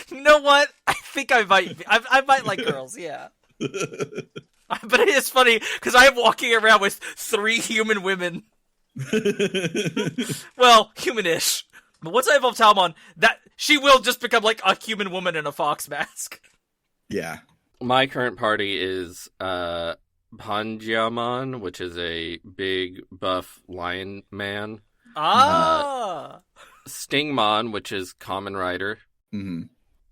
Speaker 3: You know what? I think I might like girls, yeah. But it is funny, because I am walking around with 3 human women. Well, humanish. But once I evolve Taomon, that she will just become like a human woman in a fox mask.
Speaker 1: Yeah.
Speaker 2: My current party is Panjiamon, which is a big buff lion man. Stingmon, which is Kamen Rider.
Speaker 1: Mm-hmm.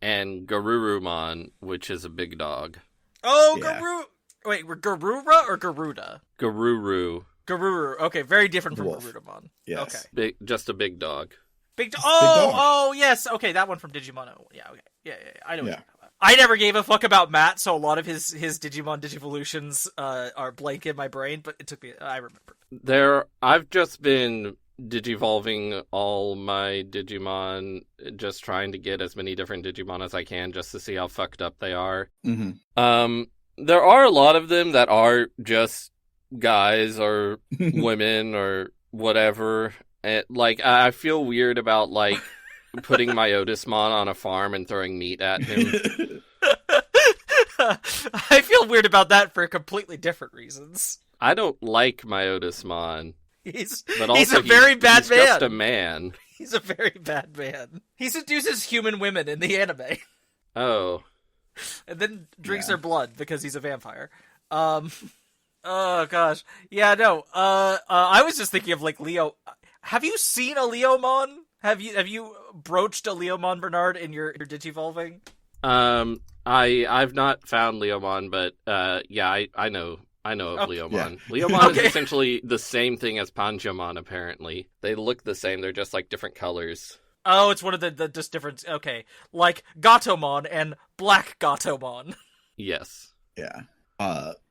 Speaker 2: And Garurumon, which is a big dog.
Speaker 3: Oh, yeah. Wait, Garura or Garuda?
Speaker 2: Garuru.
Speaker 3: Okay, very different from Garudamon.
Speaker 1: Yes.
Speaker 3: Okay.
Speaker 2: Just a big dog.
Speaker 3: Big dog. Oh, yes. Okay, that one from Digimon. Yeah, okay. Yeah. I know what you're talking about. I never gave a fuck about Matt, so a lot of his Digimon Digivolutions are blank in my brain, but it took me... I remember.
Speaker 2: I've just been digivolving all my Digimon, just trying to get as many different Digimon as I can, just to see how fucked up they are.
Speaker 1: Mm-hmm.
Speaker 2: There are a lot of them that are just guys or women or whatever. Like, I feel weird about, like, putting my Otismon on a farm and throwing meat at him.
Speaker 3: I feel weird about that for completely different reasons.
Speaker 2: I don't like my Otismon.
Speaker 3: He's a very bad man.
Speaker 2: He's just a man.
Speaker 3: He's a very bad man. He seduces human women in the anime.
Speaker 2: Oh.
Speaker 3: and then drinks
Speaker 1: Yeah.
Speaker 3: their blood because he's a vampire. Um, oh gosh, yeah, no. I was just thinking of like Leo. Have you seen a Leomon? Have you broached a Leomon, Bernard, in your digivolving?
Speaker 2: I've not found Leomon, but yeah, I know of
Speaker 3: Okay.
Speaker 1: Yeah.
Speaker 2: Leomon. Leomon is
Speaker 3: Okay.
Speaker 2: essentially the same thing as Panjamon. Apparently, they look the same. They're just like different colors.
Speaker 3: Oh, it's one of the just different. Okay, like Gatomon and Black Gatomon.
Speaker 2: Yes.
Speaker 1: Yeah.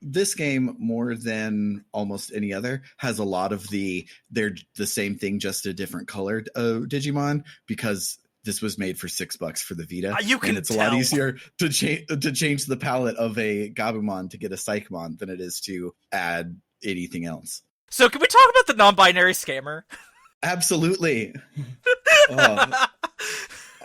Speaker 1: This game, more than almost any other, has a lot of they're the same thing, just a different colored Digimon, because this was made for $6 for the Vita.
Speaker 3: You can
Speaker 1: and it's
Speaker 3: tell.
Speaker 1: a lot easier to change the palette of a Gabumon to get a Psychmon than it is to add anything else.
Speaker 3: So can we talk about the non-binary scammer?
Speaker 1: Absolutely. Oh,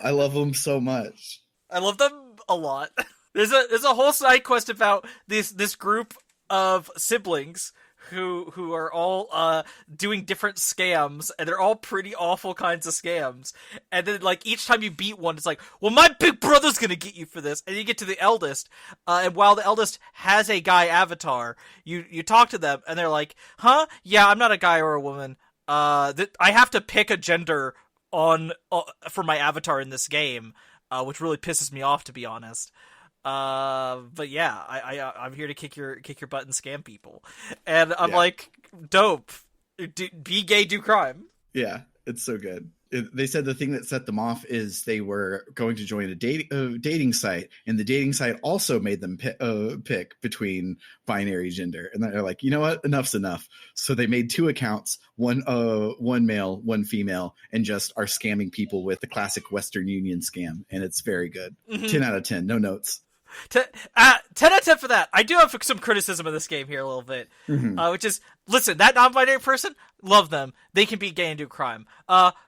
Speaker 1: I love them so much.
Speaker 3: I love them a lot. There's a whole side quest about this group of siblings who are all doing different scams, and they're all pretty awful kinds of scams. And then like each time you beat one, it's like, well, my big brother's gonna get you for this. And you get to the eldest, and while the eldest has a guy avatar, you talk to them, and they're like, huh? Yeah, I'm not a guy or a woman. I have to pick a gender on for my avatar in this game, which really pisses me off, to be honest. But yeah, I'm here to kick your butt and scam people, and I'm like, dope. Be gay, do crime.
Speaker 1: Yeah, it's so good. They said the thing that set them off is they were going to join a dating site, and the dating site also made them pick between binary gender. And they're like, you know what? Enough's enough. So they made 2 accounts, one male, one female, and just are scamming people with the classic Western Union scam. And it's very good. 10 out of 10, no notes.
Speaker 3: 10 out of 10 for that. I do have some criticism of this game here a little bit, which is, listen, that non-binary person, love them. They can be gay and do crime.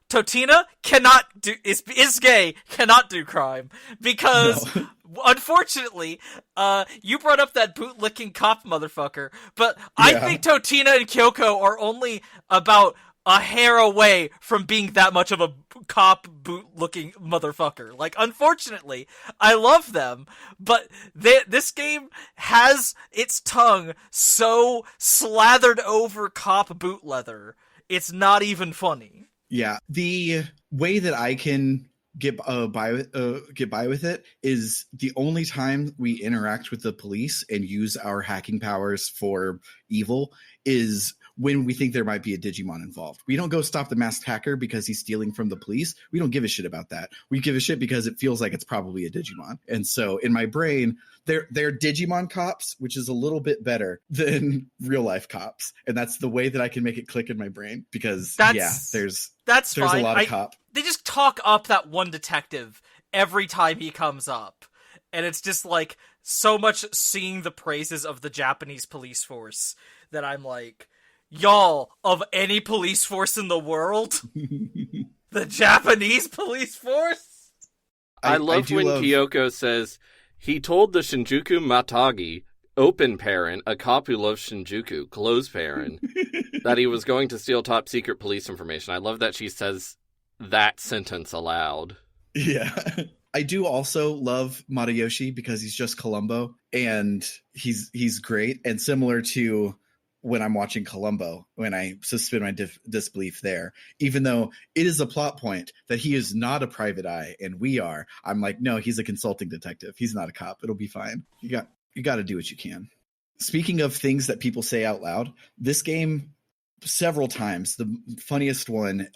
Speaker 3: Totina is gay, cannot do crime, because
Speaker 1: No.
Speaker 3: unfortunately, you brought up that bootlicking cop motherfucker, but I think Totina and Kyoko are only about a hair away from being that much of a cop boot-looking motherfucker. Like, unfortunately, I love them, but this game has its tongue so slathered over cop boot leather, it's not even funny.
Speaker 1: Yeah, the way that I can get by with it is the only time we interact with the police and use our hacking powers for evil is when we think there might be a Digimon involved. We don't go stop the masked hacker because he's stealing from the police. We don't give a shit about that. We give a shit because it feels like it's probably a Digimon. And so in my brain, they're Digimon cops, which is a little bit better than real life cops. And that's the way that I can make it click in my brain, because there's
Speaker 3: fine.
Speaker 1: A lot of cop.
Speaker 3: They just talk up that one detective every time he comes up. And it's just like so much singing the praises of the Japanese police force that I'm like, y'all, of any police force in the world, the Japanese police force?
Speaker 2: I love when Kyoko says, he told the Shinjuku Matagi, open parent, a cop who loves Shinjuku, close parent, that he was going to steal top secret police information. I love that she says that sentence aloud.
Speaker 1: Yeah. I do also love Matayoshi because he's just Columbo, and he's great. And similar to when I'm watching Columbo, when I suspend my disbelief there, even though it is a plot point that he is not a private eye and we are, I'm like, no, he's a consulting detective. He's not a cop. It'll be fine. You got to do what you can. Speaking of things that people say out loud, this game several times, the funniest one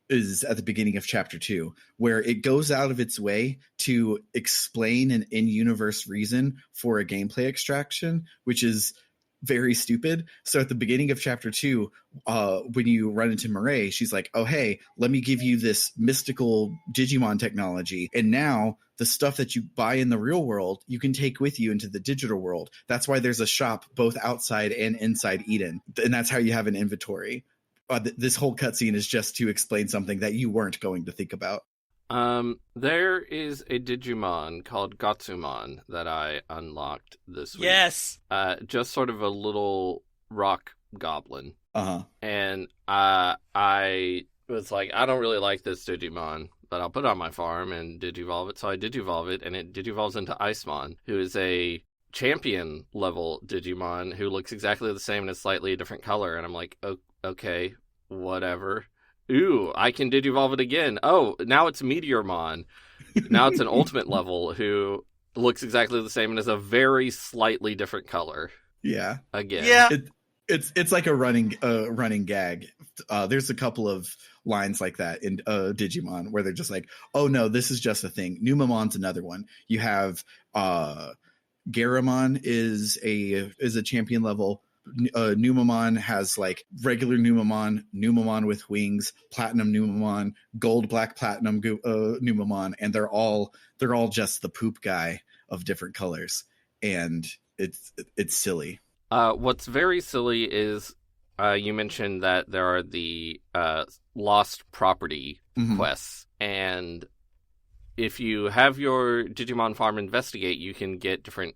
Speaker 1: is at the beginning of chapter 2, where it goes out of its way to explain an in-universe reason for a gameplay extraction, which is very stupid. So at the beginning of chapter 2, when you run into Mireille, she's like, oh, hey, let me give you this mystical Digimon technology. And now the stuff that you buy in the real world, you can take with you into the digital world. That's why there's a shop both outside and inside Eden. And that's how you have an inventory. This whole cutscene is just to explain something that you weren't going to think about.
Speaker 2: There is a Digimon called Gatsumon that I unlocked this week.
Speaker 3: Yes.
Speaker 2: Just sort of a little rock goblin.
Speaker 1: Uh-huh.
Speaker 2: And I was like, I don't really like this Digimon, that I'll put on my farm and digivolve it. So I digivolve it, and it digivolves into Icemon, who is a champion level Digimon who looks exactly the same in a slightly different color. And I'm like, okay, whatever. Ooh, I can digivolve it again. Oh, now it's Meteormon. Now it's an ultimate level who looks exactly the same and is a very slightly different color.
Speaker 1: Yeah.
Speaker 2: Again.
Speaker 3: Yeah.
Speaker 1: It's like a running gag. There's a couple of lines like that in Digimon where they're just like, oh no, this is just a thing. Numamon's another one. You have Garamon is a champion level. Numamon has like regular Numamon with wings, Platinum Numamon, Gold Black Platinum Numamon, and they're all just the poop guy of different colors, and it's silly.
Speaker 2: What's very silly is you mentioned that there are the lost property quests, and if you have your Digimon farm investigate, you can get different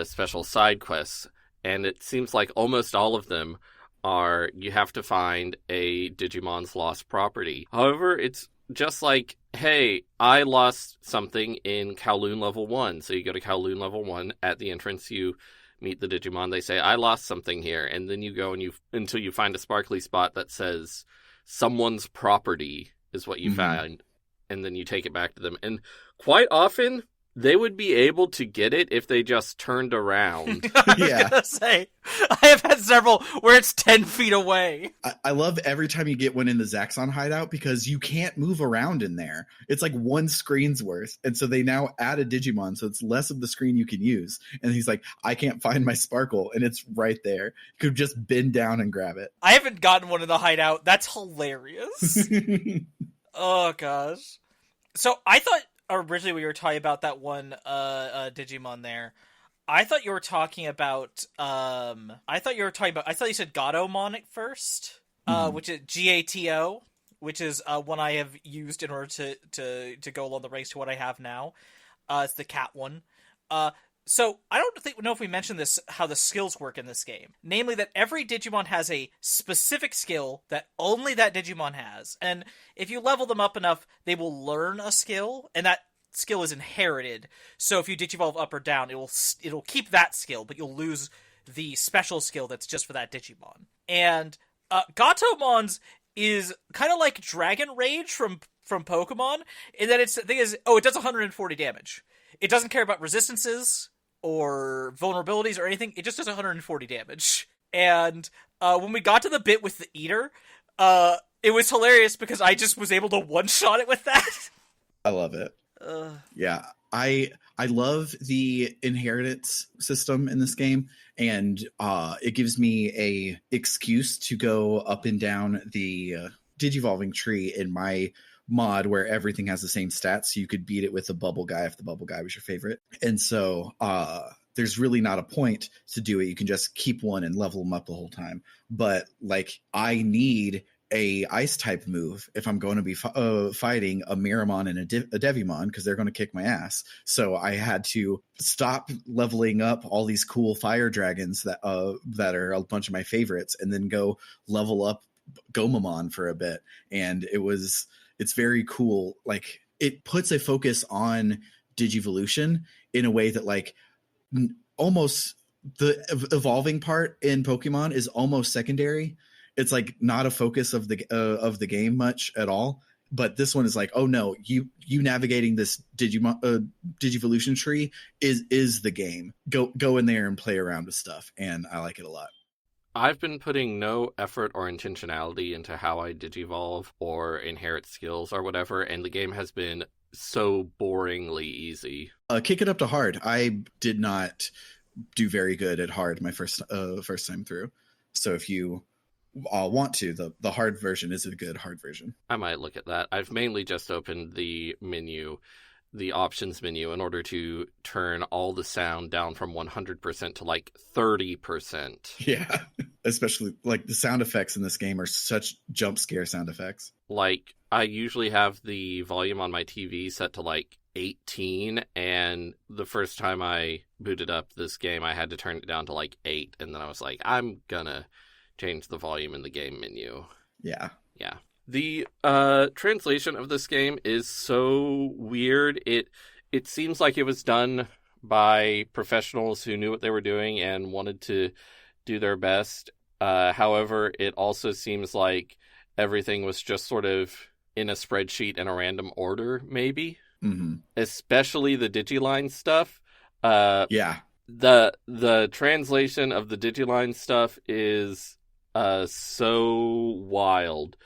Speaker 2: special side quests, and it seems like almost all of them are you have to find a Digimon's lost property. However, it's just like, hey, I lost something in Kowloon level 1, so you go to Kowloon level 1, at the entrance you meet the Digimon, they say, I lost something here, and then you go and until you find a sparkly spot that says someone's property is what you found, and then you take it back to them. And quite often, they would be able to get it if they just turned around.
Speaker 3: I was gonna say, I have had several where it's 10 feet away.
Speaker 1: I love every time you get one in the Zaxxon hideout because you can't move around in there. It's like one screen's worth. And so they now add a Digimon, so it's less of the screen you can use. And he's like, I can't find my Sparkle. And it's right there. You could just bend down and grab it.
Speaker 3: I haven't gotten one in the hideout. That's hilarious. Oh, gosh. So I thought originally we were talking about that one Digimon there. I thought you were talking about I thought you said Gatomon at first, which is GATO, which is one I have used in order to go along the race to what I have now. It's the cat one. So I don't know if we mentioned this, how the skills work in this game. Namely that every Digimon has a specific skill that only that Digimon has. And if you level them up enough, they will learn a skill, and that skill is inherited. So if you Digivolve up or down, it'll keep that skill, but you'll lose the special skill that's just for that Digimon. And Gatomon's is kind of like Dragon Rage from Pokemon, in that it does 140 damage. It doesn't care about resistances or vulnerabilities or anything. It just does 140 damage. And when we got to the bit with the Eater, it was hilarious because I just was able to one-shot it with that.
Speaker 1: I love it. Yeah, I love the inheritance system in this game, and it gives me a excuse to go up and down the Digivolving tree in my mod where everything has the same stats, so you could beat it with the bubble guy if the bubble guy was your favorite. And so there's really not a point to do it. You can just keep one and level them up the whole time. But like, I need a ice type move if I'm going to be fighting a Miramon and a Devimon, because they're going to kick my ass. So I had to stop leveling up all these cool fire dragons that are a bunch of my favorites, and then go level up Gomamon for a bit. And it's very cool. Like, it puts a focus on Digivolution in a way that like almost the evolving part in Pokemon is almost secondary. It's like not a focus of the game much at all. But this one is like, oh no, you navigating this Digivolution tree is the game. Go in there and play around with stuff, and I like it a lot.
Speaker 2: I've been putting no effort or intentionality into how I digivolve or inherit skills or whatever, and the game has been so boringly easy.
Speaker 1: Kick it up to hard. I did not do very good at hard my first time through. So if you want to, the hard version is a good hard version.
Speaker 2: I might look at that. I've mainly just opened the menu, the options menu, in order to turn all the sound down from 100% to like 30%.
Speaker 1: Yeah, especially like the sound effects in this game are such jump scare sound effects.
Speaker 2: Like, I usually have the volume on my TV set to like 18, and the first time I booted up this game, I had to turn it down to like 8, and then I was like, I'm gonna change the volume in the game menu.
Speaker 1: Yeah.
Speaker 2: The translation of this game is so weird. It seems like it was done by professionals who knew what they were doing and wanted to do their best. However, it also seems like everything was just sort of in a spreadsheet in a random order, maybe.
Speaker 1: Mm-hmm.
Speaker 2: Especially the Digiline stuff.
Speaker 1: Yeah.
Speaker 2: The translation of the Digiline stuff is so wild.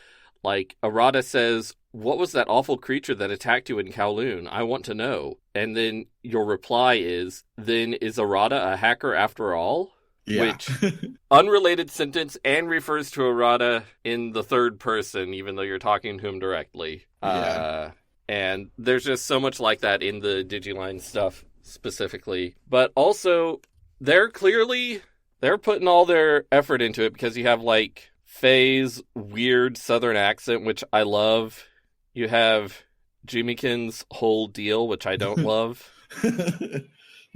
Speaker 2: Like, Arata says, "What was that awful creature that attacked you in Kowloon? I want to know." And then your reply is, "Then is Arata a hacker after all?"
Speaker 1: Yeah.
Speaker 2: Which, unrelated sentence, and refers to Arata in the third person, even though you're talking to him directly.
Speaker 1: Yeah.
Speaker 2: And there's just so much like that in the Digiline stuff specifically. But also, they're putting all their effort into it, because you have, like, Faye's weird southern accent, which I love. You have Jimikin's whole deal, which I don't love.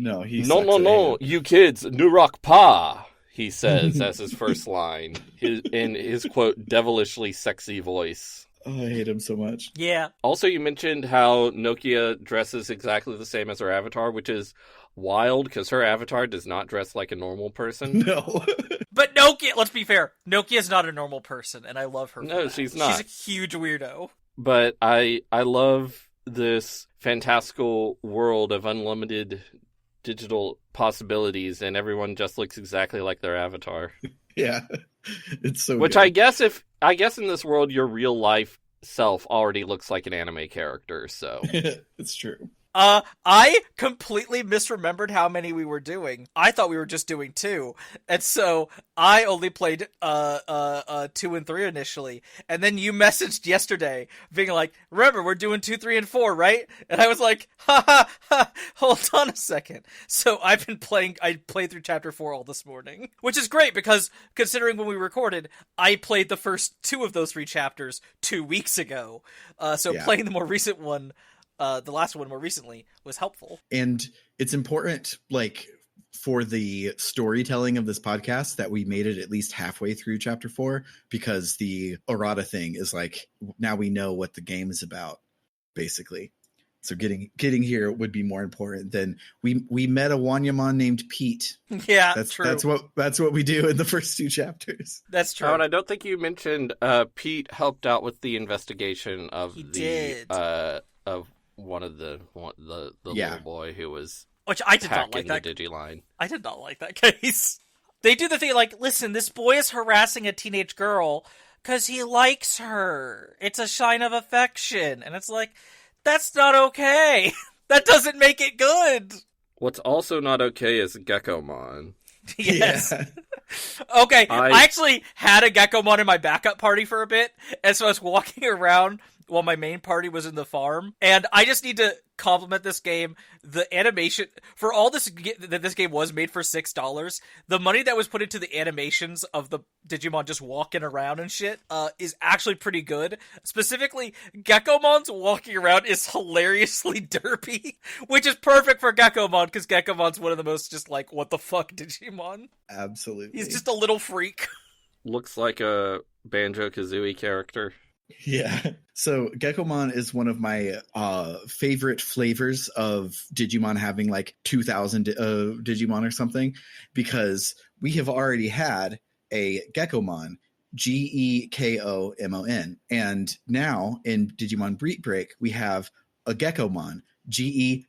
Speaker 1: No, he
Speaker 2: No,
Speaker 1: sucks
Speaker 2: no,
Speaker 1: at
Speaker 2: no,
Speaker 1: it.
Speaker 2: you kids, Nurok Pa, he says as his first line, in his, quote, devilishly sexy voice.
Speaker 1: Oh, I hate him so much.
Speaker 3: Yeah.
Speaker 2: Also, you mentioned how Nokia dresses exactly the same as her avatar, which is wild, because her avatar does not dress like a normal person.
Speaker 1: No.
Speaker 3: But Nokia, let's be fair, Nokia's not a normal person, and I love her for
Speaker 2: No,
Speaker 3: that.
Speaker 2: she's not.
Speaker 3: She's a huge weirdo.
Speaker 2: But I love this fantastical world of unlimited digital possibilities, and everyone just looks exactly like their avatar.
Speaker 1: Yeah. It's so
Speaker 2: Which
Speaker 1: good.
Speaker 2: I guess in this world your real life self already looks like an anime character, so
Speaker 1: It's true.
Speaker 3: I completely misremembered how many we were doing. I thought we were just doing 2. And so I only played 2 and 3 initially. And then you messaged yesterday being like, "Remember, we're doing 2, 3, and 4, right?" And I was like, ha, hold on a second. So I played through chapter 4 all this morning, which is great because considering when we recorded, I played the first 2 of those 3 chapters 2 weeks ago. So
Speaker 1: Yeah.
Speaker 3: playing the more recent one, the last one more recently, was helpful.
Speaker 1: And it's important, like, for the storytelling of this podcast that we made it at least halfway through chapter 4, because the errata thing is like, now we know what the game is about, basically. So getting here would be more important than we met a Wanyamon named Pete.
Speaker 3: Yeah,
Speaker 1: That's
Speaker 3: true.
Speaker 1: that's what we do in the first 2 chapters.
Speaker 3: That's true.
Speaker 2: Oh, and I don't think you mentioned Pete helped out with the investigation of
Speaker 3: He did.
Speaker 2: Of one of the
Speaker 1: Yeah.
Speaker 2: little boy who was
Speaker 3: Which I did not
Speaker 2: hacking
Speaker 3: like that.
Speaker 2: the Digiline.
Speaker 3: I did not like that case. They do the thing like, listen, this boy is harassing a teenage girl because he likes her. It's a sign of affection. And it's like, that's not okay. That doesn't make it good.
Speaker 2: What's also not okay is Geckomon.
Speaker 3: Yes.
Speaker 1: Yeah.
Speaker 3: Okay,
Speaker 2: I-
Speaker 3: I actually had a Geckomon in my backup party for a bit, and so I was walking around while my main party was in the farm, and I just need to compliment this game. The animation, for all this that this game was made for $6, the money that was put into the animations of the Digimon just walking around and shit is actually pretty good. Specifically, Geckomon's walking around is hilariously derpy, which is perfect for Geckomon, because Geckomon's one of the most just like, what the fuck Digimon?
Speaker 1: Absolutely.
Speaker 3: He's just a little freak.
Speaker 2: Looks like a Banjo-Kazooie character.
Speaker 1: Yeah. So Geckomon is one of my favorite flavors of Digimon having like 2,000 Digimon or something, because we have already had a Geckomon, Gekomon, and now in Digimon Break Break we have a Geckomon, Gekkomon.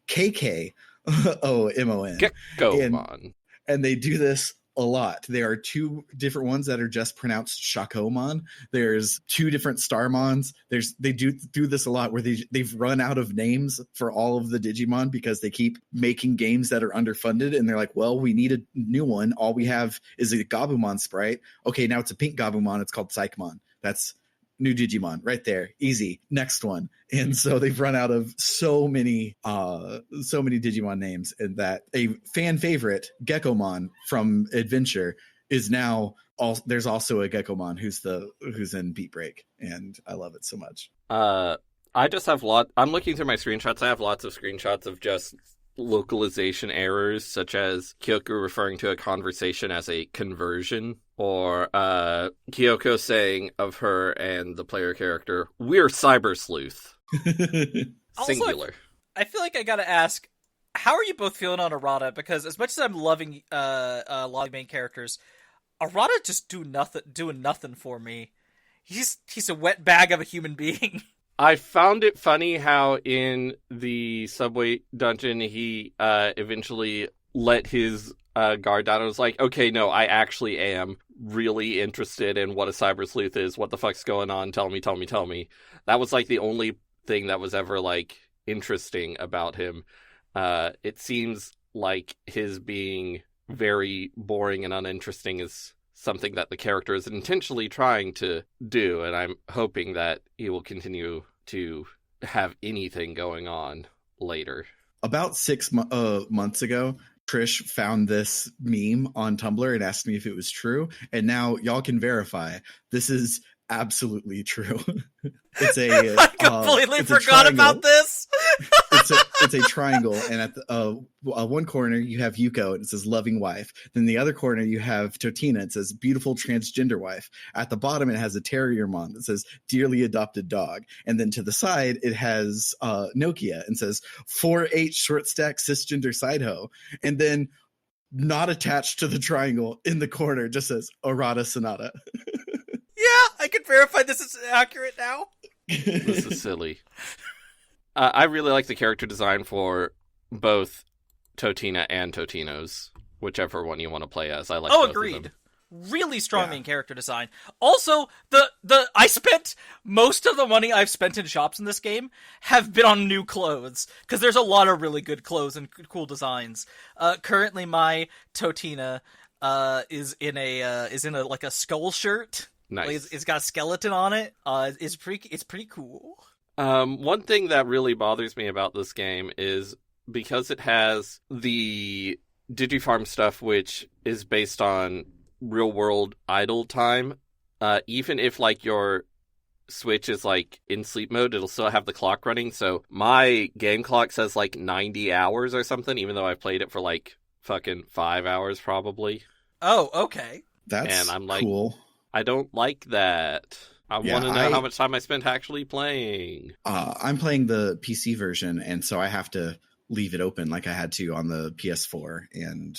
Speaker 2: Geckomon.
Speaker 1: And they do this a lot. There are 2 different ones that are just pronounced Shakomon. There's 2 different Starmons. They do this a lot where they've run out of names for all of the Digimon because they keep making games that are underfunded, and they're like, well, we need a new one. All we have is a Gabumon sprite. Okay, now it's a pink Gabumon. It's called Psychmon. That's new Digimon right there. Easy. Next one. And so they've run out of so many Digimon names, and that a fan favorite Geckomon from Adventure is now there's also a Geckomon who's in Beat Break, and I love it so much.
Speaker 2: I just have I'm looking through my screenshots. I have lots of screenshots of just localization errors, such as Kyoku referring to a conversation as a conversion, Or Kyoko saying of her and the player character, "We're Cyber Sleuth." Singular.
Speaker 3: Also, I feel like I gotta ask, how are you both feeling on Arata? Because as much as I'm loving a lot of main characters, Arata just doing nothing for me. He's a wet bag of a human being.
Speaker 2: I found it funny how in the subway dungeon he eventually let his guard down and was like, okay, no, I actually am really interested in what a cyber sleuth is. What the fuck's going on? Tell me. That was like the only thing that was ever like interesting about him. It seems like his being very boring and uninteresting is something that the character is intentionally trying to do, and I'm hoping that he will continue to have anything going on later.
Speaker 1: About 6 months ago, Trish found this meme on Tumblr and asked me if it was true, and now y'all can verify this is absolutely true. It's a
Speaker 3: I completely forgot about this.
Speaker 1: it's a triangle, and at the one corner you have Yuko and it says loving wife. Then the other corner you have Totina, it says beautiful transgender wife. At the bottom it has a terrier mom that says dearly adopted dog, and then to the side it has Nokia and says 4H short stack cisgender side hoe, and then not attached to the triangle in the corner just says Arata Sonata.
Speaker 3: Yeah, I can verify this is accurate now.
Speaker 2: This is silly. I really like the character design for both Totina and Totinos, whichever one you want to play as. I like both
Speaker 3: agreed.
Speaker 2: of them.
Speaker 3: Really strong main character design. Also, I spent most of the money I've spent in shops in this game have been on new clothes, because there's a lot of really good clothes and cool designs. Currently, my Totina is in a like a skull shirt.
Speaker 2: Nice.
Speaker 3: It's got a skeleton on it. It's pretty cool.
Speaker 2: One thing that really bothers me about this game is because it has the Digifarm stuff, which is based on real-world idle time. Even if like your Switch is like in sleep mode, it'll still have the clock running. So my game clock says like 90 hours or something, even though I've played it for like fucking 5 hours probably.
Speaker 3: Oh, okay.
Speaker 1: That's
Speaker 2: and I'm like,
Speaker 1: cool.
Speaker 2: I don't like that. I want to know how much time I spent actually playing.
Speaker 1: I'm playing the PC version, and so I have to leave it open like I had to on the PS4 and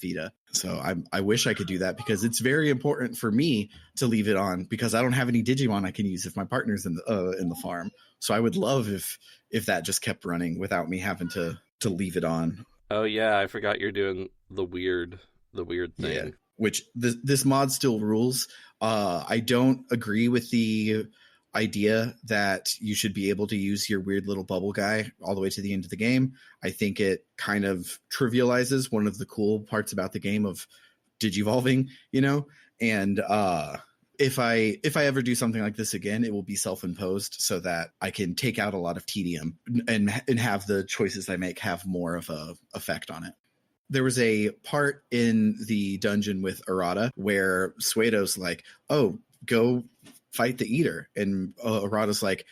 Speaker 1: Vita. So I wish I could do that, because it's very important for me to leave it on, because I don't have any Digimon I can use if my partner's in the farm. So I would love if that just kept running without me having to leave it on.
Speaker 2: Oh yeah, I forgot you're doing the weird thing.
Speaker 1: Yeah. Which this mod still rules. I don't agree with the idea that you should be able to use your weird little bubble guy all the way to the end of the game. I think it kind of trivializes one of the cool parts about the game of digivolving, and if I ever do something like this again, it will be self-imposed so that I can take out a lot of tedium and have the choices I make have more of a effect on it. There was a part in the dungeon with Arata where Suedo's like, oh, go fight the eater. And Arata's like,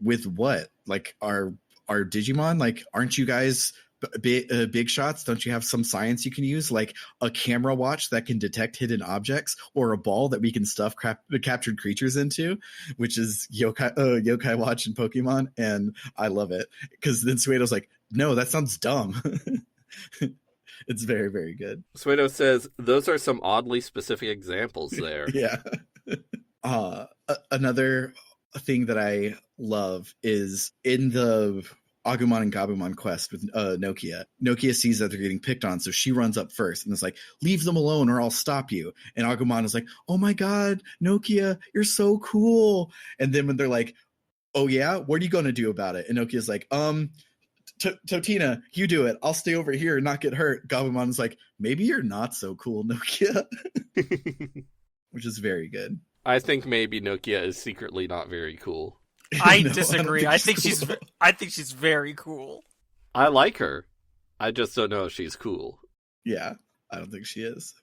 Speaker 1: with what? Like, our Digimon? Like, aren't you guys big shots? Don't you have some science you can use? Like a camera watch that can detect hidden objects, or a ball that we can stuff captured creatures into, which is Yokai Watch in Pokemon. And I love it, because then Suedo's like, no, that sounds dumb. It's very, very good.
Speaker 2: Suedo says, those are some oddly specific examples there.
Speaker 1: Yeah. Another thing that I love is in the Agumon and Gabumon quest with Nokia. Nokia sees that they're getting picked on, so she runs up first and is like, leave them alone or I'll stop you. And Agumon is like, oh my god, Nokia, you're so cool. And then when they're like, oh yeah, what are you going to do about it? And Nokia's like, Totina, you do it. I'll stay over here and not get hurt. Gabumon's like, maybe you're not so cool, Nokia. Which is very good.
Speaker 2: I think maybe Nokia is secretly not very cool.
Speaker 3: I disagree. I think she's very cool.
Speaker 2: I like her. I just don't know if she's cool.
Speaker 1: Yeah, I don't think she is.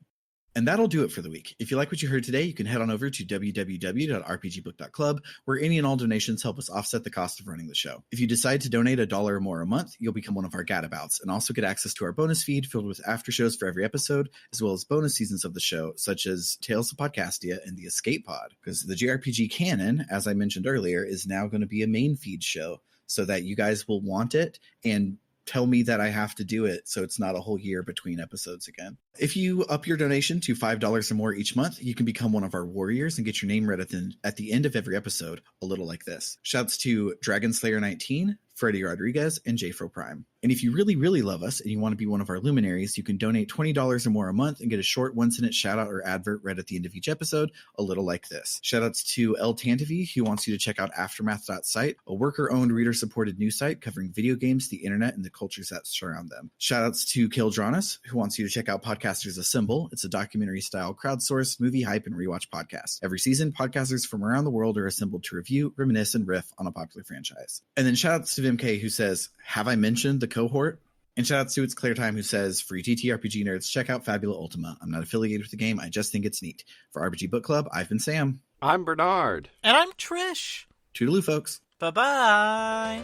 Speaker 1: And that'll do it for the week. If you like what you heard today, you can head on over to www.rpgbook.club, where any and all donations help us offset the cost of running the show. If you decide to donate $1 or more a month, you'll become one of our gadabouts and also get access to our bonus feed filled with after shows for every episode, as well as bonus seasons of the show, such as Tales of Podcastia and the Escape Pod. Because the JRPG canon, as I mentioned earlier, is now going to be a main feed show so that you guys will want it and tell me that I have to do it so it's not a whole year between episodes again. If you up your donation to $5 or more each month, you can become one of our warriors and get your name read at the end of every episode, a little like this. Shouts to Dragonslayer19, Freddie Rodriguez, and JFro Prime. And if you really, really love us and you want to be one of our luminaries, you can donate $20 or more a month and get a short one-sentence shout-out or advert read at the end of each episode, a little like this. Shoutouts to El Tantavi, who wants you to check out Aftermath.site, a worker-owned, reader-supported news site covering video games, the internet, and the cultures that surround them. Shoutouts to Kildranis, who wants you to check out Podcasters Assemble. It's a documentary-style crowdsourced movie hype and rewatch podcast. Every season, podcasters from around the world are assembled to review, reminisce, and riff on a popular franchise. And then shoutouts to VimK, who says, have I mentioned the cohort? And shoutouts to It's Clear Time, who says, for you TTRPG nerds, check out Fabula Ultima. I'm not affiliated with the game, I just think it's neat. For RPG Book Club, I've been Sam.
Speaker 2: I'm Bernard.
Speaker 3: And I'm Trish.
Speaker 1: Toodaloo, folks.
Speaker 3: Bye-bye.